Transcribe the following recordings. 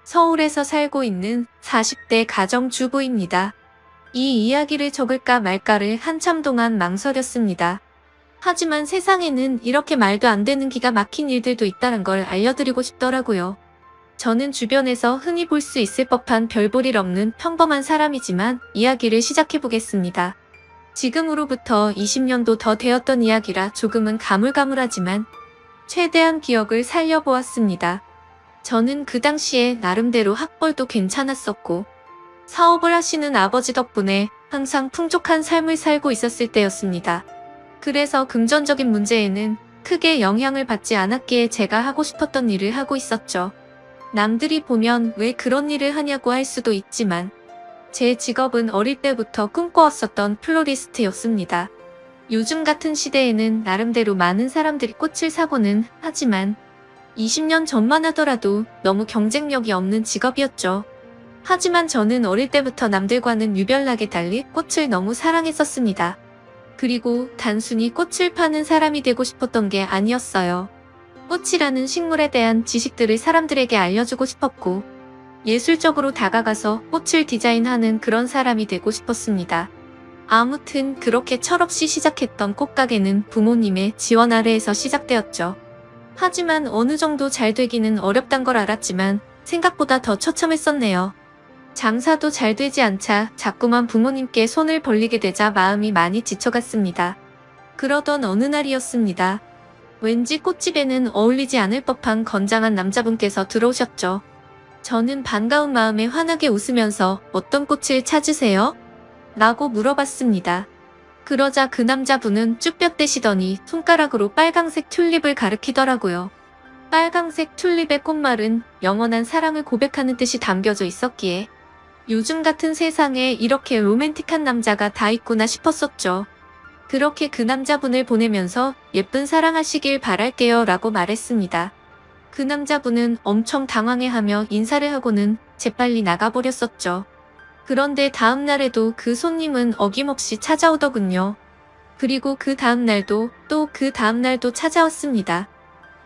서울에서 살고 있는 40대 가정주부입니다. 이 이야기를 적을까 말까를 한참 동안 망설였습니다. 하지만 세상에는 이렇게 말도 안 되는 기가 막힌 일들도 있다는 걸 알려드리고 싶더라고요. 저는 주변에서 흔히 볼 수 있을 법한 별 볼 일 없는 평범한 사람이지만 이야기를 시작해보겠습니다. 지금으로부터 20년도 더 되었던 이야기라 조금은 가물가물하지만 최대한 기억을 살려보았습니다. 저는 그 당시에 나름대로 학벌도 괜찮았었고 사업을 하시는 아버지 덕분에 항상 풍족한 삶을 살고 있었을 때였습니다. 그래서 금전적인 문제에는 크게 영향을 받지 않았기에 제가 하고 싶었던 일을 하고 있었죠. 남들이 보면 왜 그런 일을 하냐고 할 수도 있지만 제 직업은 어릴 때부터 꿈꿔왔었던 플로리스트였습니다. 요즘 같은 시대에는 나름대로 많은 사람들이 꽃을 사고는 하지만 20년 전만 하더라도 너무 경쟁력이 없는 직업이었죠. 하지만 저는 어릴 때부터 남들과는 유별나게 달리 꽃을 너무 사랑했었습니다. 그리고 단순히 꽃을 파는 사람이 되고 싶었던 게 아니었어요. 꽃이라는 식물에 대한 지식들을 사람들에게 알려주고 싶었고 예술적으로 다가가서 꽃을 디자인하는 그런 사람이 되고 싶었습니다. 아무튼 그렇게 철없이 시작했던 꽃가게는 부모님의 지원 아래에서 시작되었죠. 하지만 어느 정도 잘 되기는 어렵단 걸 알았지만 생각보다 더 처참했었네요. 장사도 잘 되지 않자 자꾸만 부모님께 손을 벌리게 되자 마음이 많이 지쳐갔습니다. 그러던 어느 날이었습니다. 왠지 꽃집에는 어울리지 않을 법한 건장한 남자분께서 들어오셨죠. 저는 반가운 마음에 환하게 웃으면서 어떤 꽃을 찾으세요? 라고 물어봤습니다. 그러자 그 남자분은 쭈뼛대시더니 손가락으로 빨강색 튤립을 가리키더라고요. 빨강색 튤립의 꽃말은 영원한 사랑을 고백하는 뜻이 담겨져 있었기에 요즘 같은 세상에 이렇게 로맨틱한 남자가 다 있구나 싶었었죠. 그렇게 그 남자분을 보내면서 예쁜 사랑하시길 바랄게요 라고 말했습니다. 그 남자분은 엄청 당황해하며 인사를 하고는 재빨리 나가버렸었죠. 그런데 다음날에도 그 손님은 어김없이 찾아오더군요. 그리고 그 다음날도 또 그 다음날도 찾아왔습니다.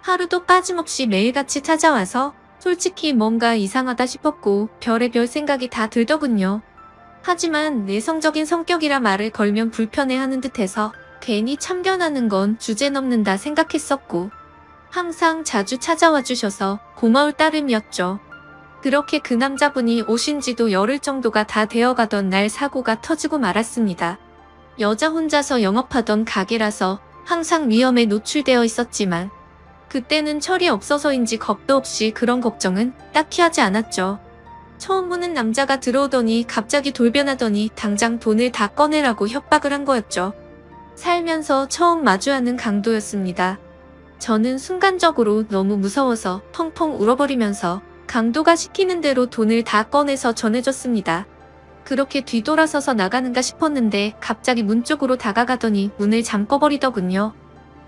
하루도 빠짐없이 매일같이 찾아와서 솔직히 뭔가 이상하다 싶었고 별의별 생각이 다 들더군요. 하지만 내성적인 성격이라 말을 걸면 불편해하는 듯해서 괜히 참견하는 건 주제넘는다 생각했었고 항상 자주 찾아와 주셔서 고마울 따름이었죠. 그렇게 그 남자분이 오신 지도 열흘 정도가 다 되어가던 날 사고가 터지고 말았습니다. 여자 혼자서 영업하던 가게라서 항상 위험에 노출되어 있었지만 그때는 철이 없어서인지 겁도 없이 그런 걱정은 딱히 하지 않았죠. 처음 보는 남자가 들어오더니 갑자기 돌변하더니 당장 돈을 다 꺼내라고 협박을 한 거였죠. 살면서 처음 마주하는 강도였습니다. 저는 순간적으로 너무 무서워서 펑펑 울어버리면서 강도가 시키는 대로 돈을 다 꺼내서 전해줬습니다. 그렇게 뒤돌아서서 나가는가 싶었는데 갑자기 문 쪽으로 다가가더니 문을 잠궈버리더군요.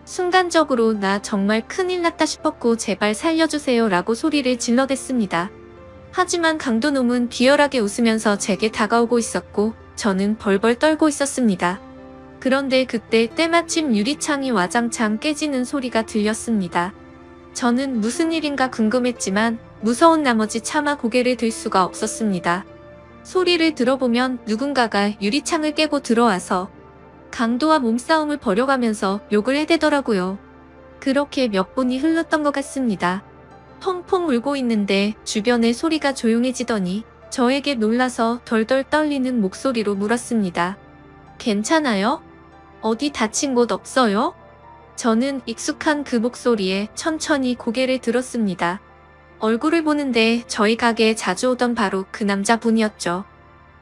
순간적으로 나 정말 큰일 났다 싶었고 제발 살려주세요 라고 소리를 질러댔습니다. 하지만 강도놈은 비열하게 웃으면서 제게 다가오고 있었고 저는 벌벌 떨고 있었습니다. 그런데 그때 때마침 유리창이 와장창 깨지는 소리가 들렸습니다. 저는 무슨 일인가 궁금했지만 무서운 나머지 차마 고개를 들 수가 없었습니다. 소리를 들어보면 누군가가 유리창을 깨고 들어와서 강도와 몸싸움을 벌여가면서 욕을 해대더라고요. 그렇게 몇 분이 흘렀던 것 같습니다. 펑펑 울고 있는데 주변의 소리가 조용해지더니 저에게 놀라서 덜덜 떨리는 목소리로 물었습니다. 괜찮아요? 어디 다친 곳 없어요? 저는 익숙한 그 목소리에 천천히 고개를 들었습니다. 얼굴을 보는데 저희 가게에 자주 오던 바로 그 남자분이었죠.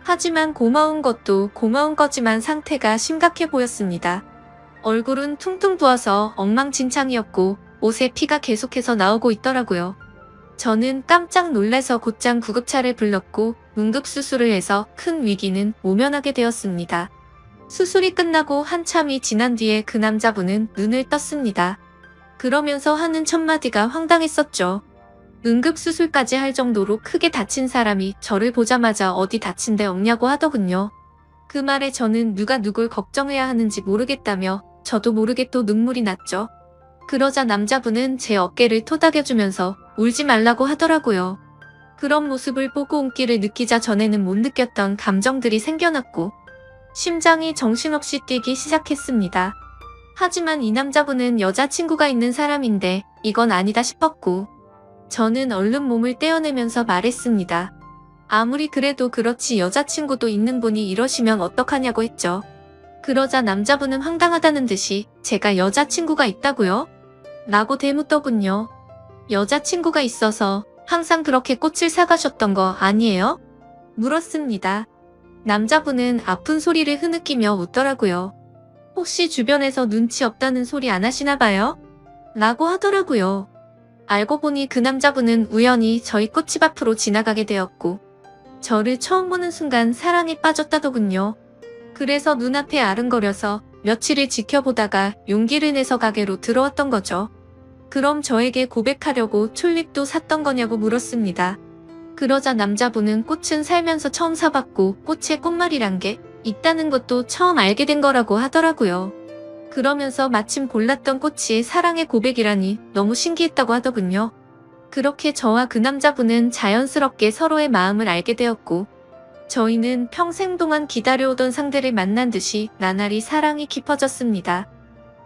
하지만 고마운 것도 고마운 거지만 상태가 심각해 보였습니다. 얼굴은 퉁퉁 부어서 엉망진창이었고 옷에 피가 계속해서 나오고 있더라고요. 저는 깜짝 놀라서 곧장 구급차를 불렀고 응급수술을 해서 큰 위기는 모면하게 되었습니다. 수술이 끝나고 한참이 지난 뒤에 그 남자분은 눈을 떴습니다. 그러면서 하는 첫마디가 황당했었죠. 응급수술까지 할 정도로 크게 다친 사람이 저를 보자마자 어디 다친 데 없냐고 하더군요. 그 말에 저는 누가 누굴 걱정해야 하는지 모르겠다며 저도 모르게 또 눈물이 났죠. 그러자 남자분은 제 어깨를 토닥여주면서 울지 말라고 하더라고요. 그런 모습을 보고 온기를 느끼자 전에는 못 느꼈던 감정들이 생겨났고 심장이 정신없이 뛰기 시작했습니다. 하지만 이 남자분은 여자친구가 있는 사람인데 이건 아니다 싶었고 저는 얼른 몸을 떼어내면서 말했습니다. 아무리 그래도 그렇지 여자친구도 있는 분이 이러시면 어떡하냐고 했죠. 그러자 남자분은 황당하다는 듯이 제가 여자친구가 있다고요? 라고 대묻더군요. 여자친구가 있어서 항상 그렇게 꽃을 사가셨던 거 아니에요? 물었습니다. 남자분은 아픈 소리를 흐느끼며 웃더라고요. 혹시 주변에서 눈치 없다는 소리 안 하시나 봐요? 라고 하더라고요. 알고 보니 그 남자분은 우연히 저희 꽃집 앞으로 지나가게 되었고 저를 처음 보는 순간 사랑에 빠졌다더군요. 그래서 눈앞에 아른거려서 며칠을 지켜보다가 용기를 내서 가게로 들어왔던 거죠. 그럼 저에게 고백하려고 튤립도 샀던 거냐고 물었습니다. 그러자 남자분은 꽃은 살면서 처음 사봤고 꽃에 꽃말이란 게 있다는 것도 처음 알게 된 거라고 하더라고요. 그러면서 마침 골랐던 꽃이 사랑의 고백이라니 너무 신기했다고 하더군요. 그렇게 저와 그 남자분은 자연스럽게 서로의 마음을 알게 되었고 저희는 평생 동안 기다려오던 상대를 만난 듯이 나날이 사랑이 깊어졌습니다.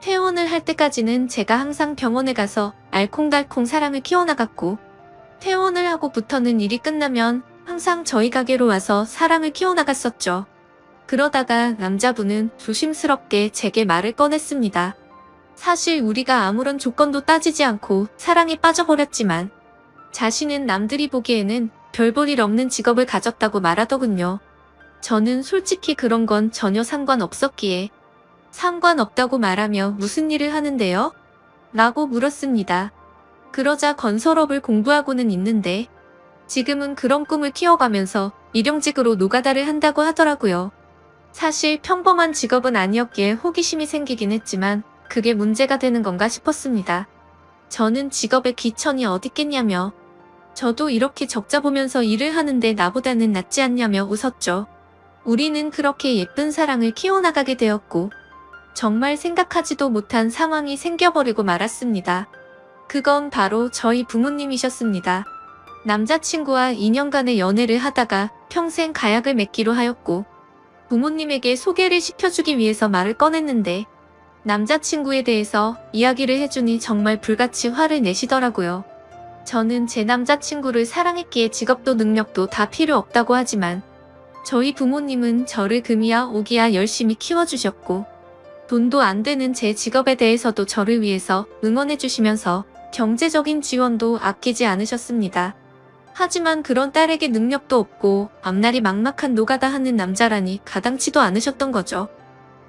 퇴원을 할 때까지는 제가 항상 병원에 가서 알콩달콩 사랑을 키워나갔고 퇴원을 하고부터는 일이 끝나면 항상 저희 가게로 와서 사랑을 키워나갔었죠. 그러다가 남자분은 조심스럽게 제게 말을 꺼냈습니다. 사실 우리가 아무런 조건도 따지지 않고 사랑에 빠져버렸지만 자신은 남들이 보기에는 별 볼 일 없는 직업을 가졌다고 말하더군요. 저는 솔직히 그런 건 전혀 상관없었기에 상관없다고 말하며 무슨 일을 하는데요? 라고 물었습니다. 그러자 건설업을 공부하고는 있는데 지금은 그런 꿈을 키워가면서 일용직으로 노가다를 한다고 하더라고요. 사실 평범한 직업은 아니었기에 호기심이 생기긴 했지만 그게 문제가 되는 건가 싶었습니다. 저는 직업에 귀천이 어딨겠냐며 저도 이렇게 적자 보면서 일을 하는데 나보다는 낫지 않냐며 웃었죠. 우리는 그렇게 예쁜 사랑을 키워나가게 되었고 정말 생각하지도 못한 상황이 생겨버리고 말았습니다. 그건 바로 저희 부모님이셨습니다. 남자친구와 2년간의 연애를 하다가 평생 가약을 맺기로 하였고 부모님에게 소개를 시켜주기 위해서 말을 꺼냈는데 남자친구에 대해서 이야기를 해주니 정말 불같이 화를 내시더라고요. 저는 제 남자친구를 사랑했기에 직업도 능력도 다 필요 없다고 하지만 저희 부모님은 저를 금이야 오기야 열심히 키워주셨고 돈도 안 되는 제 직업에 대해서도 저를 위해서 응원해주시면서 경제적인 지원도 아끼지 않으셨습니다. 하지만 그런 딸에게 능력도 없고 앞날이 막막한 노가다 하는 남자라니 가당치도 않으셨던 거죠.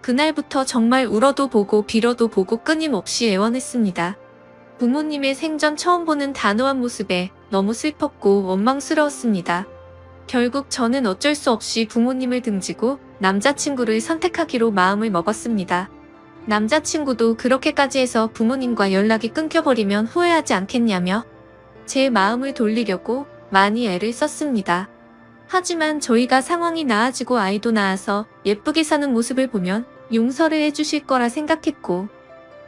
그날부터 정말 울어도 보고 빌어도 보고 끊임없이 애원했습니다. 부모님의 생전 처음 보는 단호한 모습에 너무 슬펐고 원망스러웠습니다. 결국 저는 어쩔 수 없이 부모님을 등지고 남자친구를 선택하기로 마음을 먹었습니다. 남자친구도 그렇게까지 해서 부모님과 연락이 끊겨버리면 후회하지 않겠냐며 제 마음을 돌리려고 많이 애를 썼습니다. 하지만 저희가 상황이 나아지고 아이도 낳아서 예쁘게 사는 모습을 보면 용서를 해주실 거라 생각했고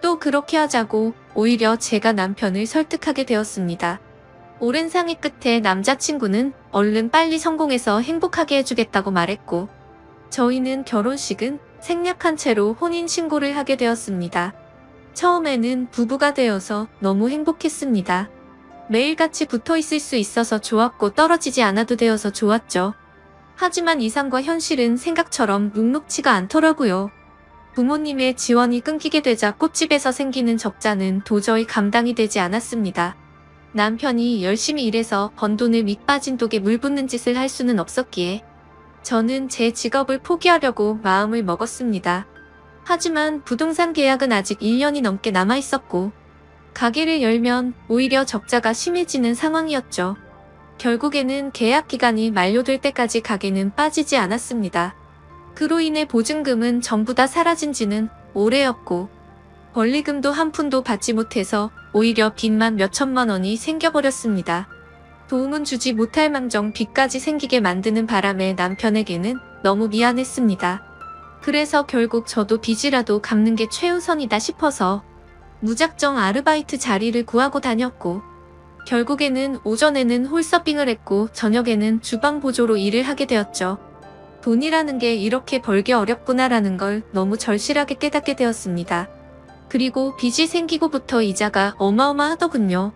또 그렇게 하자고 오히려 제가 남편을 설득하게 되었습니다. 오랜 상의 끝에 남자친구는 얼른 빨리 성공해서 행복하게 해주겠다고 말했고 저희는 결혼식은 생략한 채로 혼인신고를 하게 되었습니다. 처음에는 부부가 되어서 너무 행복했습니다. 매일같이 붙어있을 수 있어서 좋았고 떨어지지 않아도 되어서 좋았죠. 하지만 이상과 현실은 생각처럼 눅눅지가 않더라고요. 부모님의 지원이 끊기게 되자 꽃집에서 생기는 적자는 도저히 감당이 되지 않았습니다. 남편이 열심히 일해서 번 돈을 밑 빠진 독에 물 붓는 짓을 할 수는 없었기에 저는 제 직업을 포기하려고 마음을 먹었습니다. 하지만 부동산 계약은 아직 1년이 넘게 남아있었고 가게를 열면 오히려 적자가 심해지는 상황이었죠. 결국에는 계약 기간이 만료될 때까지 가게는 빠지지 않았습니다. 그로 인해 보증금은 전부 다 사라진 지는 오래였고 권리금도 한 푼도 받지 못해서 오히려 빚만 몇천만 원이 생겨버렸습니다. 도움은 주지 못할 망정 빚까지 생기게 만드는 바람에 남편에게는 너무 미안했습니다. 그래서 결국 저도 빚이라도 갚는 게 최우선이다 싶어서 무작정 아르바이트 자리를 구하고 다녔고 결국에는 오전에는 홀서빙을 했고 저녁에는 주방 보조로 일을 하게 되었죠. 돈이라는 게 이렇게 벌기 어렵구나라는 걸 너무 절실하게 깨닫게 되었습니다. 그리고 빚이 생기고부터 이자가 어마어마하더군요.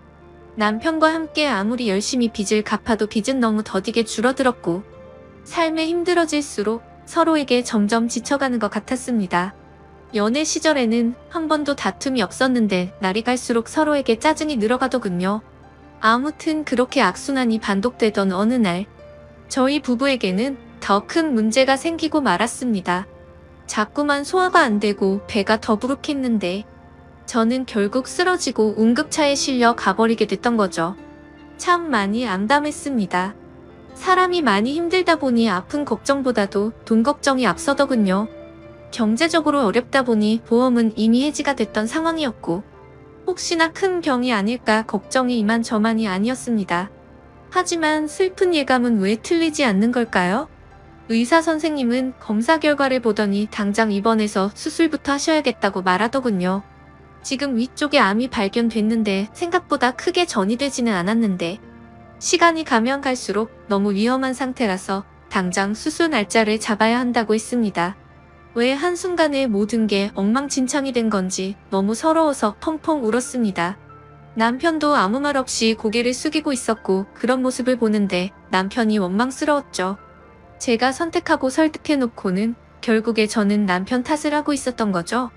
남편과 함께 아무리 열심히 빚을 갚아도 빚은 너무 더디게 줄어들었고 삶에 힘들어질수록 서로에게 점점 지쳐가는 것 같았습니다. 연애 시절에는 한 번도 다툼이 없었는데 날이 갈수록 서로에게 짜증이 늘어가더군요. 아무튼 그렇게 악순환이 반복되던 어느 날 저희 부부에게는 더 큰 문제가 생기고 말았습니다. 자꾸만 소화가 안 되고 배가 더부룩했는데 저는 결국 쓰러지고 응급차에 실려 가버리게 됐던 거죠. 참 많이 암담했습니다. 사람이 많이 힘들다 보니 아픈 걱정보다도 돈 걱정이 앞서더군요. 경제적으로 어렵다 보니 보험은 이미 해지가 됐던 상황이었고 혹시나 큰 병이 아닐까 걱정이 이만저만이 아니었습니다. 하지만 슬픈 예감은 왜 틀리지 않는 걸까요? 의사 선생님은 검사 결과를 보더니 당장 입원해서 수술부터 하셔야겠다고 말하더군요. 지금 위쪽에 암이 발견됐는데 생각보다 크게 전이되지는 않았는데 시간이 가면 갈수록 너무 위험한 상태라서 당장 수술 날짜를 잡아야 한다고 했습니다. 왜 한순간에 모든 게 엉망진창이 된 건지 너무 서러워서 펑펑 울었습니다. 남편도 아무 말 없이 고개를 숙이고 있었고 그런 모습을 보는데 남편이 원망스러웠죠. 제가 선택하고 설득해놓고는 결국에 저는 남편 탓을 하고 있었던 거죠.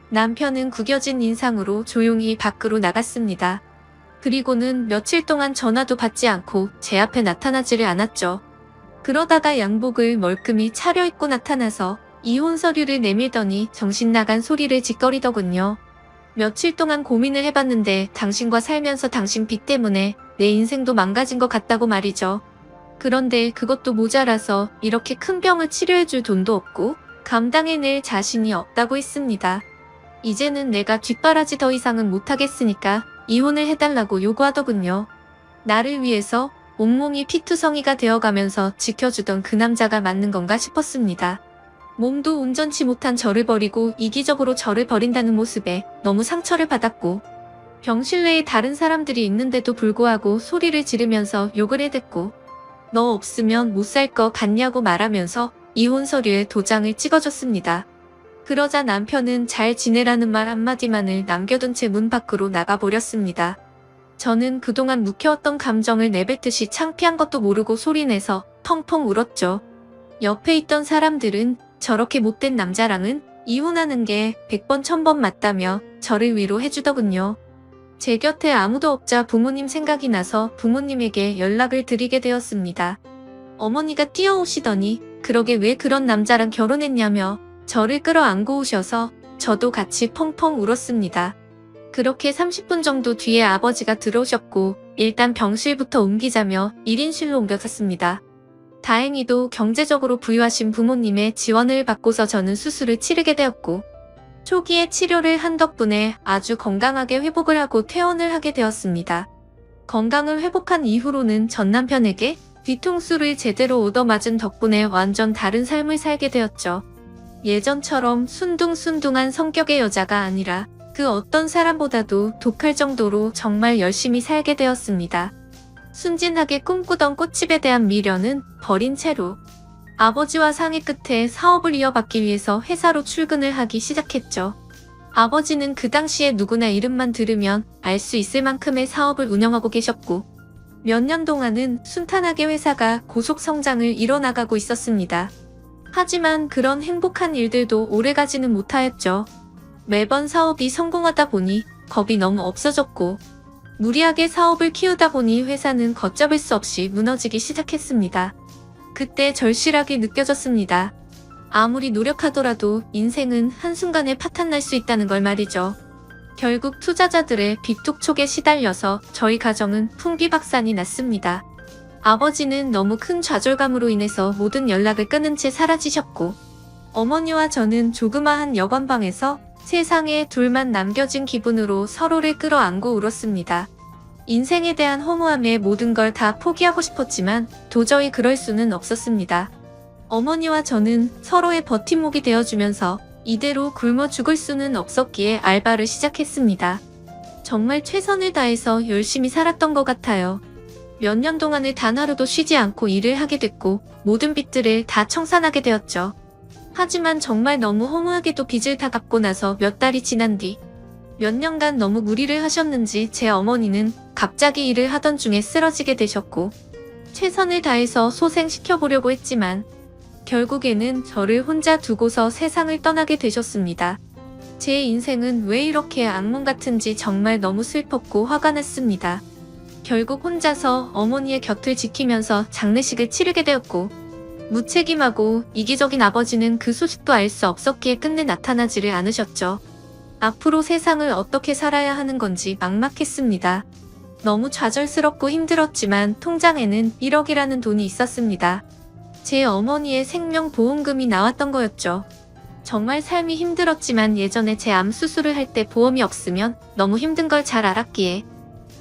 남편은 구겨진 인상으로 조용히 밖으로 나갔습니다. 그리고는 며칠 동안 전화도 받지 않고 제 앞에 나타나지를 않았죠. 그러다가 양복을 멀끔히 차려입고 나타나서 이혼 서류를 내밀더니 정신 나간 소리를 짓거리더군요. 며칠 동안 고민을 해봤는데 당신과 살면서 당신 빚 때문에 내 인생도 망가진 것 같다고 말이죠. 그런데 그것도 모자라서 이렇게 큰 병을 치료해줄 돈도 없고 감당해낼 자신이 없다고 했습니다. 이제는 내가 뒷바라지 더 이상은 못하겠으니까 이혼을 해달라고 요구하더군요. 나를 위해서 온몸이 피투성이가 되어가면서 지켜주던 그 남자가 맞는 건가 싶었습니다. 몸도 온전치 못한 저를 버리고 이기적으로 저를 버린다는 모습에 너무 상처를 받았고 병실 내에 다른 사람들이 있는데도 불구하고 소리를 지르면서 욕을 해댔고 너 없으면 못 살 거 같냐고 말하면서 이혼 서류에 도장을 찍어줬습니다. 그러자 남편은 잘 지내라는 말 한마디만을 남겨둔 채 문 밖으로 나가버렸습니다. 저는 그동안 묵혀왔던 감정을 내뱉듯이 창피한 것도 모르고 소리내서 펑펑 울었죠. 옆에 있던 사람들은 저렇게 못된 남자랑은 이혼하는 게 100번 1000번 맞다며 저를 위로해주더군요. 제 곁에 아무도 없자 부모님 생각이 나서 부모님에게 연락을 드리게 되었습니다. 어머니가 뛰어오시더니 그러게 왜 그런 남자랑 결혼했냐며 저를 끌어안고 오셔서 저도 같이 펑펑 울었습니다. 그렇게 30분 정도 뒤에 아버지가 들어오셨고 일단 병실부터 옮기자며 1인실로 옮겨갔습니다. 다행히도 경제적으로 부유하신 부모님의 지원을 받고서 저는 수술을 치르게 되었고 초기에 치료를 한 덕분에 아주 건강하게 회복을 하고 퇴원을 하게 되었습니다. 건강을 회복한 이후로는 전 남편에게 뒤통수를 제대로 얻어맞은 덕분에 완전 다른 삶을 살게 되었죠. 예전처럼 순둥순둥한 성격의 여자가 아니라 그 어떤 사람보다도 독할 정도로 정말 열심히 살게 되었습니다. 순진하게 꿈꾸던 꽃집에 대한 미련은 버린 채로 아버지와 상의 끝에 사업을 이어받기 위해서 회사로 출근을 하기 시작했죠. 아버지는 그 당시에 누구나 이름만 들으면 알 수 있을 만큼의 사업을 운영하고 계셨고 몇 년 동안은 순탄하게 회사가 고속 성장을 이뤄나가고 있었습니다. 하지만 그런 행복한 일들도 오래가지는 못하였죠. 매번 사업이 성공하다 보니 겁이 너무 없어졌고 무리하게 사업을 키우다 보니 회사는 걷잡을 수 없이 무너지기 시작했습니다. 그때 절실하게 느껴졌습니다. 아무리 노력하더라도 인생은 한순간에 파탄날 수 있다는 걸 말이죠. 결국 투자자들의 빚독촉에 시달려서 저희 가정은 풍비박산이 났습니다. 아버지는 너무 큰 좌절감으로 인해서 모든 연락을 끊은 채 사라지셨고 어머니와 저는 조그마한 여관방에서 세상에 둘만 남겨진 기분으로 서로를 끌어안고 울었습니다. 인생에 대한 허무함에 모든 걸 다 포기하고 싶었지만 도저히 그럴 수는 없었습니다. 어머니와 저는 서로의 버팀목이 되어주면서 이대로 굶어 죽을 수는 없었기에 알바를 시작했습니다. 정말 최선을 다해서 열심히 살았던 것 같아요. 몇 년 동안을 단 하루도 쉬지 않고 일을 하게 됐고 모든 빚들을 다 청산하게 되었죠. 하지만 정말 너무 허무하게도 빚을 다 갚고 나서 몇 달이 지난 뒤 몇 년간 너무 무리를 하셨는지 제 어머니는 갑자기 일을 하던 중에 쓰러지게 되셨고 최선을 다해서 소생시켜보려고 했지만 결국에는 저를 혼자 두고서 세상을 떠나게 되셨습니다. 제 인생은 왜 이렇게 악몽 같은지 정말 너무 슬펐고 화가 났습니다. 결국 혼자서 어머니의 곁을 지키면서 장례식을 치르게 되었고 무책임하고 이기적인 아버지는 그 소식도 알 수 없었기에 끝내 나타나지를 않으셨죠. 앞으로 세상을 어떻게 살아야 하는 건지 막막했습니다. 너무 좌절스럽고 힘들었지만 통장에는 1억이라는 돈이 있었습니다. 제 어머니의 생명보험금이 나왔던 거였죠. 정말 삶이 힘들었지만 예전에 제 암 수술을 할 때 보험이 없으면 너무 힘든 걸 잘 알았기에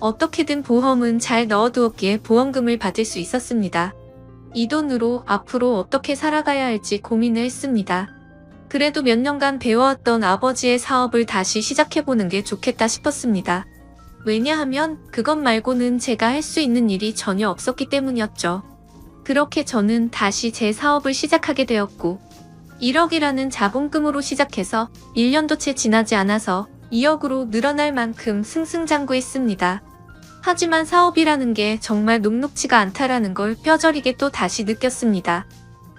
어떻게든 보험은 잘 넣어두었기에 보험금을 받을 수 있었습니다. 이 돈으로 앞으로 어떻게 살아가야 할지 고민을 했습니다. 그래도 몇 년간 배워왔던 아버지의 사업을 다시 시작해보는 게 좋겠다 싶었습니다. 왜냐하면 그것 말고는 제가 할 수 있는 일이 전혀 없었기 때문이었죠. 그렇게 저는 다시 제 사업을 시작하게 되었고 1억이라는 자본금으로 시작해서 1년도 채 지나지 않아서 2억으로 늘어날 만큼 승승장구했습니다. 하지만 사업이라는 게 정말 녹록지가 않다라는 걸 뼈저리게 또 다시 느꼈습니다.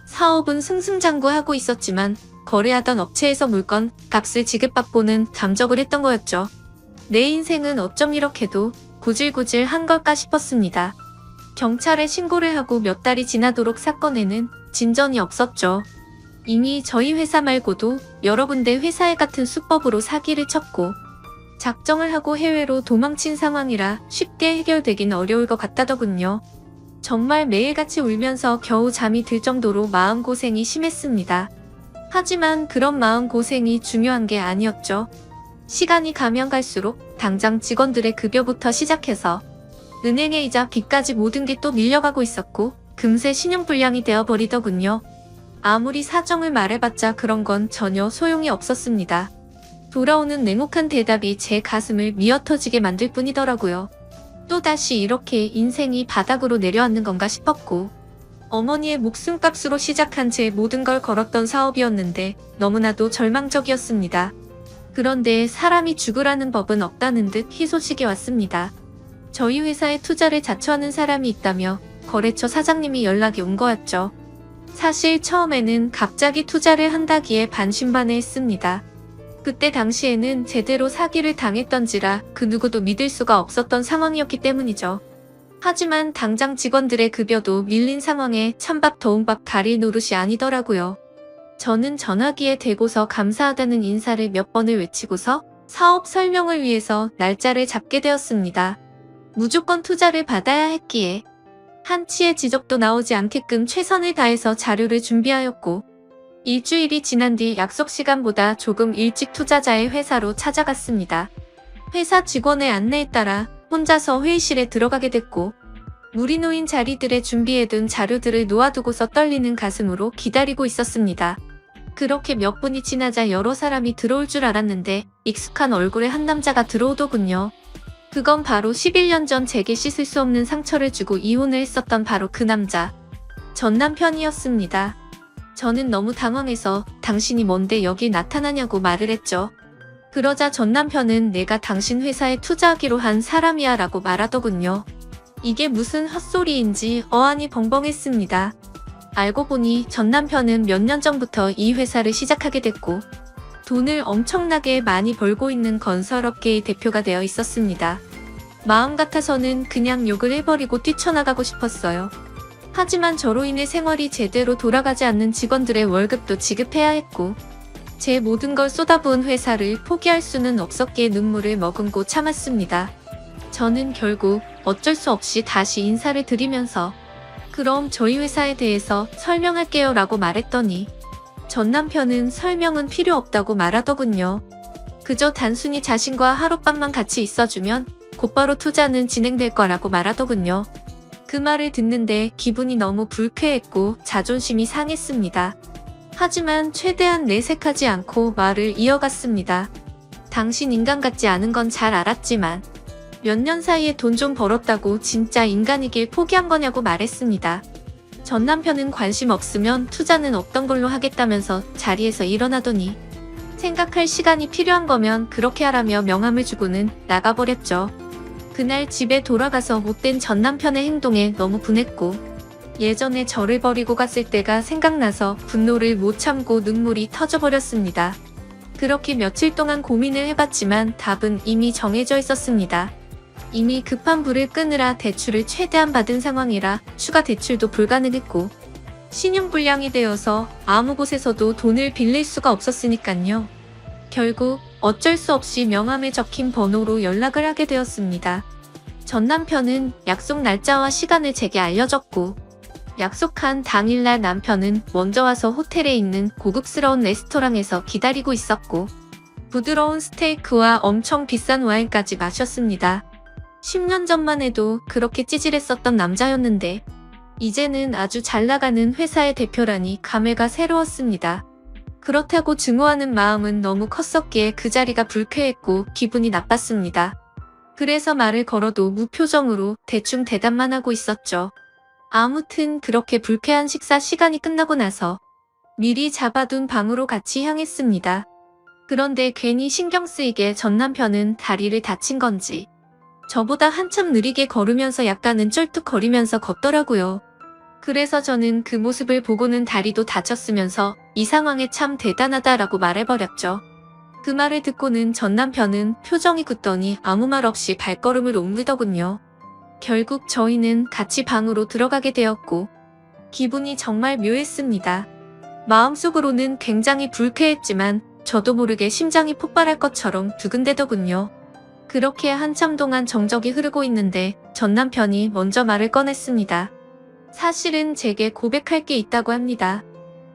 사업은 승승장구하고 있었지만 거래하던 업체에서 물건 값을 지급받고는 잠적을 했던 거였죠. 내 인생은 어쩜 이렇게도 구질구질한 걸까 싶었습니다. 경찰에 신고를 하고 몇 달이 지나도록 사건에는 진전이 없었죠. 이미 저희 회사 말고도 여러 군데 회사에 같은 수법으로 사기를 쳤고 작정을 하고 해외로 도망친 상황이라 쉽게 해결되긴 어려울 것 같다더군요. 정말 매일같이 울면서 겨우 잠이 들 정도로 마음고생이 심했습니다. 하지만 그런 마음고생이 중요한 게 아니었죠. 시간이 가면 갈수록 당장 직원들의 급여부터 시작해서 은행의 이자 빚까지 모든 게 또 밀려가고 있었고 금세 신용불량이 되어버리더군요. 아무리 사정을 말해봤자 그런 건 전혀 소용이 없었습니다. 돌아오는 냉혹한 대답이 제 가슴을 미어터지게 만들 뿐이더라고요. 또다시 이렇게 인생이 바닥으로 내려앉는 건가 싶었고 어머니의 목숨값으로 시작한 제 모든 걸 걸었던 사업이었는데 너무나도 절망적이었습니다. 그런데 사람이 죽으라는 법은 없다는 듯 희소식이 왔습니다. 저희 회사에 투자를 자처하는 사람이 있다며 거래처 사장님이 연락이 온 거였죠. 사실 처음에는 갑자기 투자를 한다기에 반신반의했습니다. 그때 당시에는 제대로 사기를 당했던지라 그 누구도 믿을 수가 없었던 상황이었기 때문이죠. 하지만 당장 직원들의 급여도 밀린 상황에 찬밥 더운 밥 가릴 노릇이 아니더라고요. 저는 전화기에 대고서 감사하다는 인사를 몇 번을 외치고서 사업 설명을 위해서 날짜를 잡게 되었습니다. 무조건 투자를 받아야 했기에 한치의 지적도 나오지 않게끔 최선을 다해서 자료를 준비하였고 일주일이 지난 뒤 약속 시간보다 조금 일찍 투자자의 회사로 찾아갔습니다. 회사 직원의 안내에 따라 혼자서 회의실에 들어가게 됐고 물이 놓인 자리들에 준비해둔 자료들을 놓아두고서 떨리는 가슴으로 기다리고 있었습니다. 그렇게 몇 분이 지나자 여러 사람이 들어올 줄 알았는데 익숙한 얼굴의 한 남자가 들어오더군요. 그건 바로 11년 전 제게 씻을 수 없는 상처를 주고 이혼을 했었던 바로 그 남자. 전 남편이었습니다. 저는 너무 당황해서 당신이 뭔데 여기 나타나냐고 말을 했죠. 그러자 전 남편은 내가 당신 회사에 투자하기로 한 사람이야 라고 말하더군요. 이게 무슨 헛소리인지 어안이 벙벙했습니다. 알고 보니 전 남편은 몇 년 전부터 이 회사를 시작하게 됐고 돈을 엄청나게 많이 벌고 있는 건설업계의 대표가 되어 있었습니다. 마음 같아서는 그냥 욕을 해버리고 뛰쳐나가고 싶었어요. 하지만 저로 인해 생활이 제대로 돌아가지 않는 직원들의 월급도 지급해야 했고 제 모든 걸 쏟아부은 회사를 포기할 수는 없었기에 눈물을 머금고 참았습니다. 저는 결국 어쩔 수 없이 다시 인사를 드리면서 그럼 저희 회사에 대해서 설명할게요 라고 말했더니 전 남편은 설명은 필요 없다고 말하더군요. 그저 단순히 자신과 하룻밤만 같이 있어주면 곧바로 투자는 진행될 거라고 말하더군요. 그 말을 듣는데 기분이 너무 불쾌했고 자존심이 상했습니다. 하지만 최대한 내색하지 않고 말을 이어갔습니다. 당신 인간 같지 않은 건 잘 알았지만 몇 년 사이에 돈 좀 벌었다고 진짜 인간이길 포기한 거냐고 말했습니다. 전 남편은 관심 없으면 투자는 없던 걸로 하겠다면서 자리에서 일어나더니 생각할 시간이 필요한 거면 그렇게 하라며 명함을 주고는 나가버렸죠. 그날 집에 돌아가서 못된 전 남편의 행동에 너무 분했고 예전에 저를 버리고 갔을 때가 생각나서 분노를 못 참고 눈물이 터져버렸습니다. 그렇게 며칠 동안 고민을 해봤지만 답은 이미 정해져 있었습니다. 이미 급한 불을 끄느라 대출을 최대한 받은 상황이라 추가 대출도 불가능했고 신용불량이 되어서 아무 곳에서도 돈을 빌릴 수가 없었으니깐요. 결국 어쩔 수 없이 명함에 적힌 번호로 연락을 하게 되었습니다. 전 남편은 약속 날짜와 시간을 제게 알려줬고 약속한 당일날 남편은 먼저 와서 호텔에 있는 고급스러운 레스토랑에서 기다리고 있었고 부드러운 스테이크와 엄청 비싼 와인까지 마셨습니다. 10년 전만 해도 그렇게 찌질했었던 남자였는데 이제는 아주 잘나가는 회사의 대표라니 감회가 새로웠습니다. 그렇다고 증오하는 마음은 너무 컸었기에 그 자리가 불쾌했고 기분이 나빴습니다. 그래서 말을 걸어도 무표정으로 대충 대답만 하고 있었죠. 아무튼 그렇게 불쾌한 식사 시간이 끝나고 나서 미리 잡아둔 방으로 같이 향했습니다. 그런데 괜히 신경 쓰이게 전 남편은 다리를 다친 건지 저보다 한참 느리게 걸으면서 약간은 쩔뚝거리면서 걷더라고요. 그래서 저는 그 모습을 보고는 다리도 다쳤으면서 이 상황에 참 대단하다라고 말해버렸죠. 그 말을 듣고는 전 남편은 표정이 굳더니 아무 말 없이 발걸음을 옮기더군요. 결국 저희는 같이 방으로 들어가게 되었고 기분이 정말 묘했습니다. 마음속으로는 굉장히 불쾌했지만 저도 모르게 심장이 폭발할 것처럼 두근대더군요. 그렇게 한참 동안 정적이 흐르고 있는데 전 남편이 먼저 말을 꺼냈습니다. 사실은 제게 고백할 게 있다고 합니다.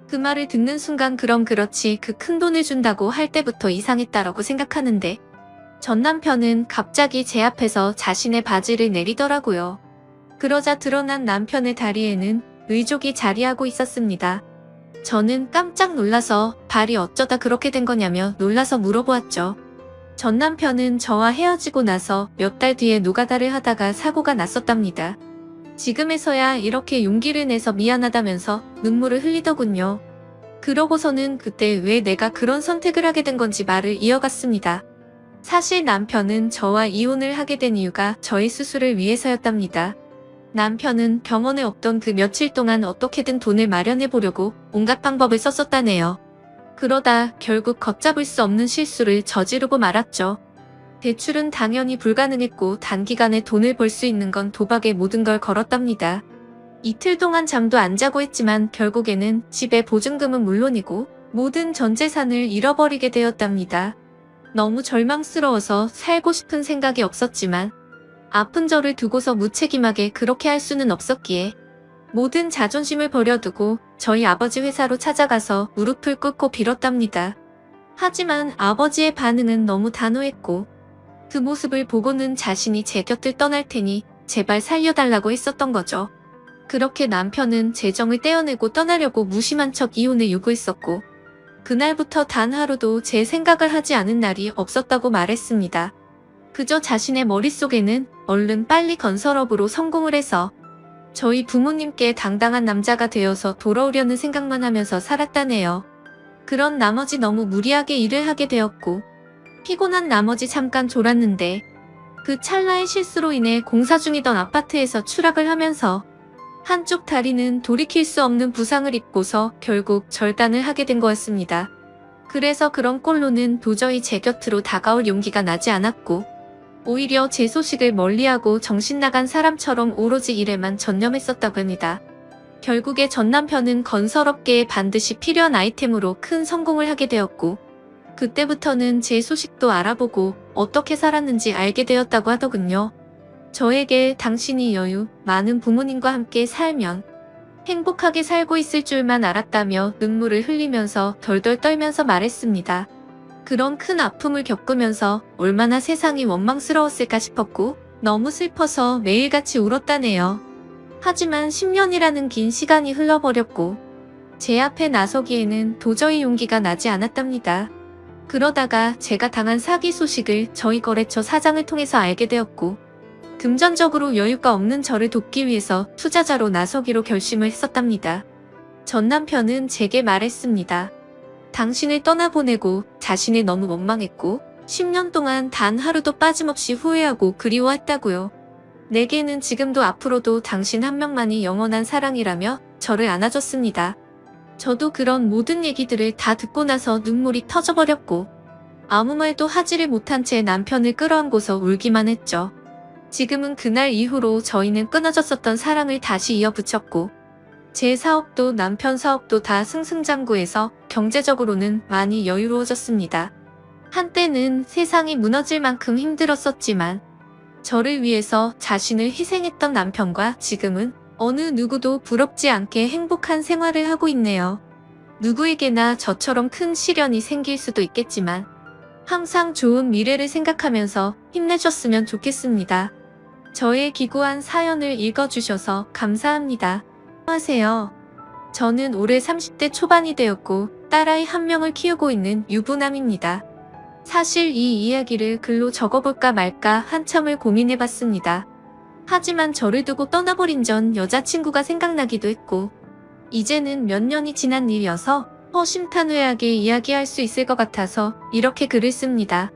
그 말을 듣는 순간 그럼 그렇지 그 큰 돈을 준다고 할 때부터 이상했다라고 생각하는데 전 남편은 갑자기 제 앞에서 자신의 바지를 내리더라고요. 그러자 드러난 남편의 다리에는 의족이 자리하고 있었습니다. 저는 깜짝 놀라서 발이 어쩌다 그렇게 된 거냐며 놀라서 물어보았죠. 전 남편은 저와 헤어지고 나서 몇 달 뒤에 노가다를 하다가 사고가 났었답니다. 지금에서야 이렇게 용기를 내서 미안하다면서 눈물을 흘리더군요. 그러고서는 그때 왜 내가 그런 선택을 하게 된 건지 말을 이어갔습니다. 사실 남편은 저와 이혼을 하게 된 이유가 저의 수술을 위해서였답니다. 남편은 병원에 없던 그 며칠 동안 어떻게든 돈을 마련해 보려고 온갖 방법을 썼었다네요. 그러다 결국 걷잡을 수 없는 실수를 저지르고 말았죠. 대출은 당연히 불가능했고 단기간에 돈을 벌 수 있는 건 도박에 모든 걸 걸었답니다. 이틀 동안 잠도 안 자고 했지만 결국에는 집의 보증금은 물론이고 모든 전 재산을 잃어버리게 되었답니다. 너무 절망스러워서 살고 싶은 생각이 없었지만 아픈 저를 두고서 무책임하게 그렇게 할 수는 없었기에 모든 자존심을 버려두고 저희 아버지 회사로 찾아가서 무릎을 꿇고 빌었답니다. 하지만 아버지의 반응은 너무 단호했고 그 모습을 보고는 자신이 제 곁을 떠날 테니 제발 살려달라고 했었던 거죠. 그렇게 남편은 재정을 떼어내고 떠나려고 무심한 척 이혼을 요구했었고 그날부터 단 하루도 제 생각을 하지 않은 날이 없었다고 말했습니다. 그저 자신의 머릿속에는 얼른 빨리 건설업으로 성공을 해서 저희 부모님께 당당한 남자가 되어서 돌아오려는 생각만 하면서 살았다네요. 그런 나머지 너무 무리하게 일을 하게 되었고 피곤한 나머지 잠깐 졸았는데 그 찰나의 실수로 인해 공사 중이던 아파트에서 추락을 하면서 한쪽 다리는 돌이킬 수 없는 부상을 입고서 결국 절단을 하게 된 거였습니다. 그래서 그런 꼴로는 도저히 제 곁으로 다가올 용기가 나지 않았고 오히려 제 소식을 멀리하고 정신 나간 사람처럼 오로지 일에만 전념했었다고 합니다. 결국에 전 남편은 건설업계에 반드시 필요한 아이템으로 큰 성공을 하게 되었고 그때부터는 제 소식도 알아보고 어떻게 살았는지 알게 되었다고 하더군요. 저에게 당신이 여유 많은 부모님과 함께 살면 행복하게 살고 있을 줄만 알았다며 눈물을 흘리면서 덜덜 떨면서 말했습니다. 그런 큰 아픔을 겪으면서 얼마나 세상이 원망스러웠을까 싶었고 너무 슬퍼서 매일같이 울었다네요. 하지만 10년이라는 긴 시간이 흘러버렸고 제 앞에 나서기에는 도저히 용기가 나지 않았답니다. 그러다가 제가 당한 사기 소식을 저희 거래처 사장을 통해서 알게 되었고, 금전적으로 여유가 없는 저를 돕기 위해서 투자자로 나서기로 결심을 했었답니다. 전 남편은 제게 말했습니다. 당신을 떠나보내고 자신이 너무 원망했고 10년 동안 단 하루도 빠짐없이 후회하고 그리워했다고요. 내게는 지금도 앞으로도 당신 한 명만이 영원한 사랑이라며 저를 안아줬습니다. 저도 그런 모든 얘기들을 다 듣고 나서 눈물이 터져버렸고 아무 말도 하지를 못한 채 남편을 끌어안고서 울기만 했죠. 지금은 그날 이후로 저희는 끊어졌었던 사랑을 다시 이어붙였고 제 사업도 남편 사업도 다 승승장구해서 경제적으로는 많이 여유로워졌습니다. 한때는 세상이 무너질 만큼 힘들었었지만 저를 위해서 자신을 희생했던 남편과 지금은 어느 누구도 부럽지 않게 행복한 생활을 하고 있네요. 누구에게나 저처럼 큰 시련이 생길 수도 있겠지만 항상 좋은 미래를 생각하면서 힘내줬으면 좋겠습니다. 저의 기구한 사연을 읽어주셔서 감사합니다. 안녕하세요. 저는 올해 30대 초반이 되었고 딸아이 한 명을 키우고 있는 유부남입니다. 사실 이 이야기를 글로 적어볼까 말까 한참을 고민해봤습니다. 하지만 저를 두고 떠나버린 전 여자친구가 생각나기도 했고 이제는 몇 년이 지난 일이어서 허심탄회하게 이야기할 수 있을 것 같아서 이렇게 글을 씁니다.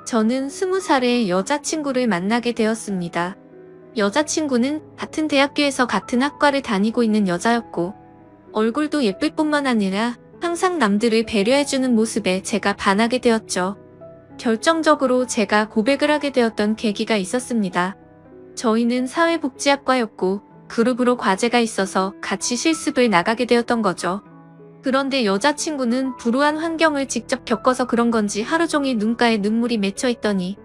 저는 20살에 여자친구를 만나게 되었습니다. 여자친구는 같은 대학교에서 같은 학과를 다니고 있는 여자였고 얼굴도 예쁠 뿐만 아니라 항상 남들을 배려해주는 모습에 제가 반하게 되었죠. 결정적으로 제가 고백을 하게 되었던 계기가 있었습니다. 저희는 사회복지학과였고 그룹으로 과제가 있어서 같이 실습을 나가게 되었던 거죠. 그런데 여자친구는 불우한 환경을 직접 겪어서 그런 건지 하루 종일 눈가에 눈물이 맺혀 있더니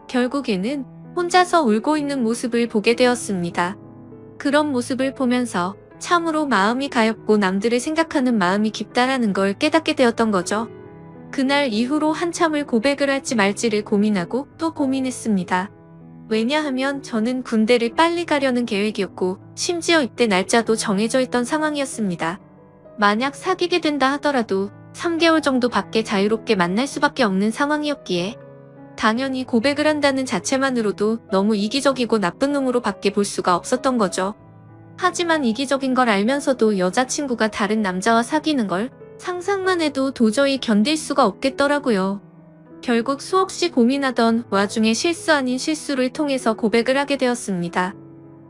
결국에는 혼자서 울고 있는 모습을 보게 되었습니다. 그런 모습을 보면서 참으로 마음이 가엽고 남들을 생각하는 마음이 깊다라는 걸 깨닫게 되었던 거죠. 그날 이후로 한참을 고백을 할지 말지를 고민하고 또 고민했습니다. 왜냐하면 저는 군대를 빨리 가려는 계획이었고 심지어 입대 날짜도 정해져 있던 상황이었습니다. 만약 사귀게 된다 하더라도 3개월 정도 밖에 자유롭게 만날 수밖에 없는 상황이었기에 당연히 고백을 한다는 자체만으로도 너무 이기적이고 나쁜 놈으로 밖에 볼 수가 없었던 거죠. 하지만 이기적인 걸 알면서도 여자친구가 다른 남자와 사귀는 걸 상상만 해도 도저히 견딜 수가 없겠더라고요. 결국 수없이 고민하던 와중에 실수 아닌 실수를 통해서 고백을 하게 되었습니다.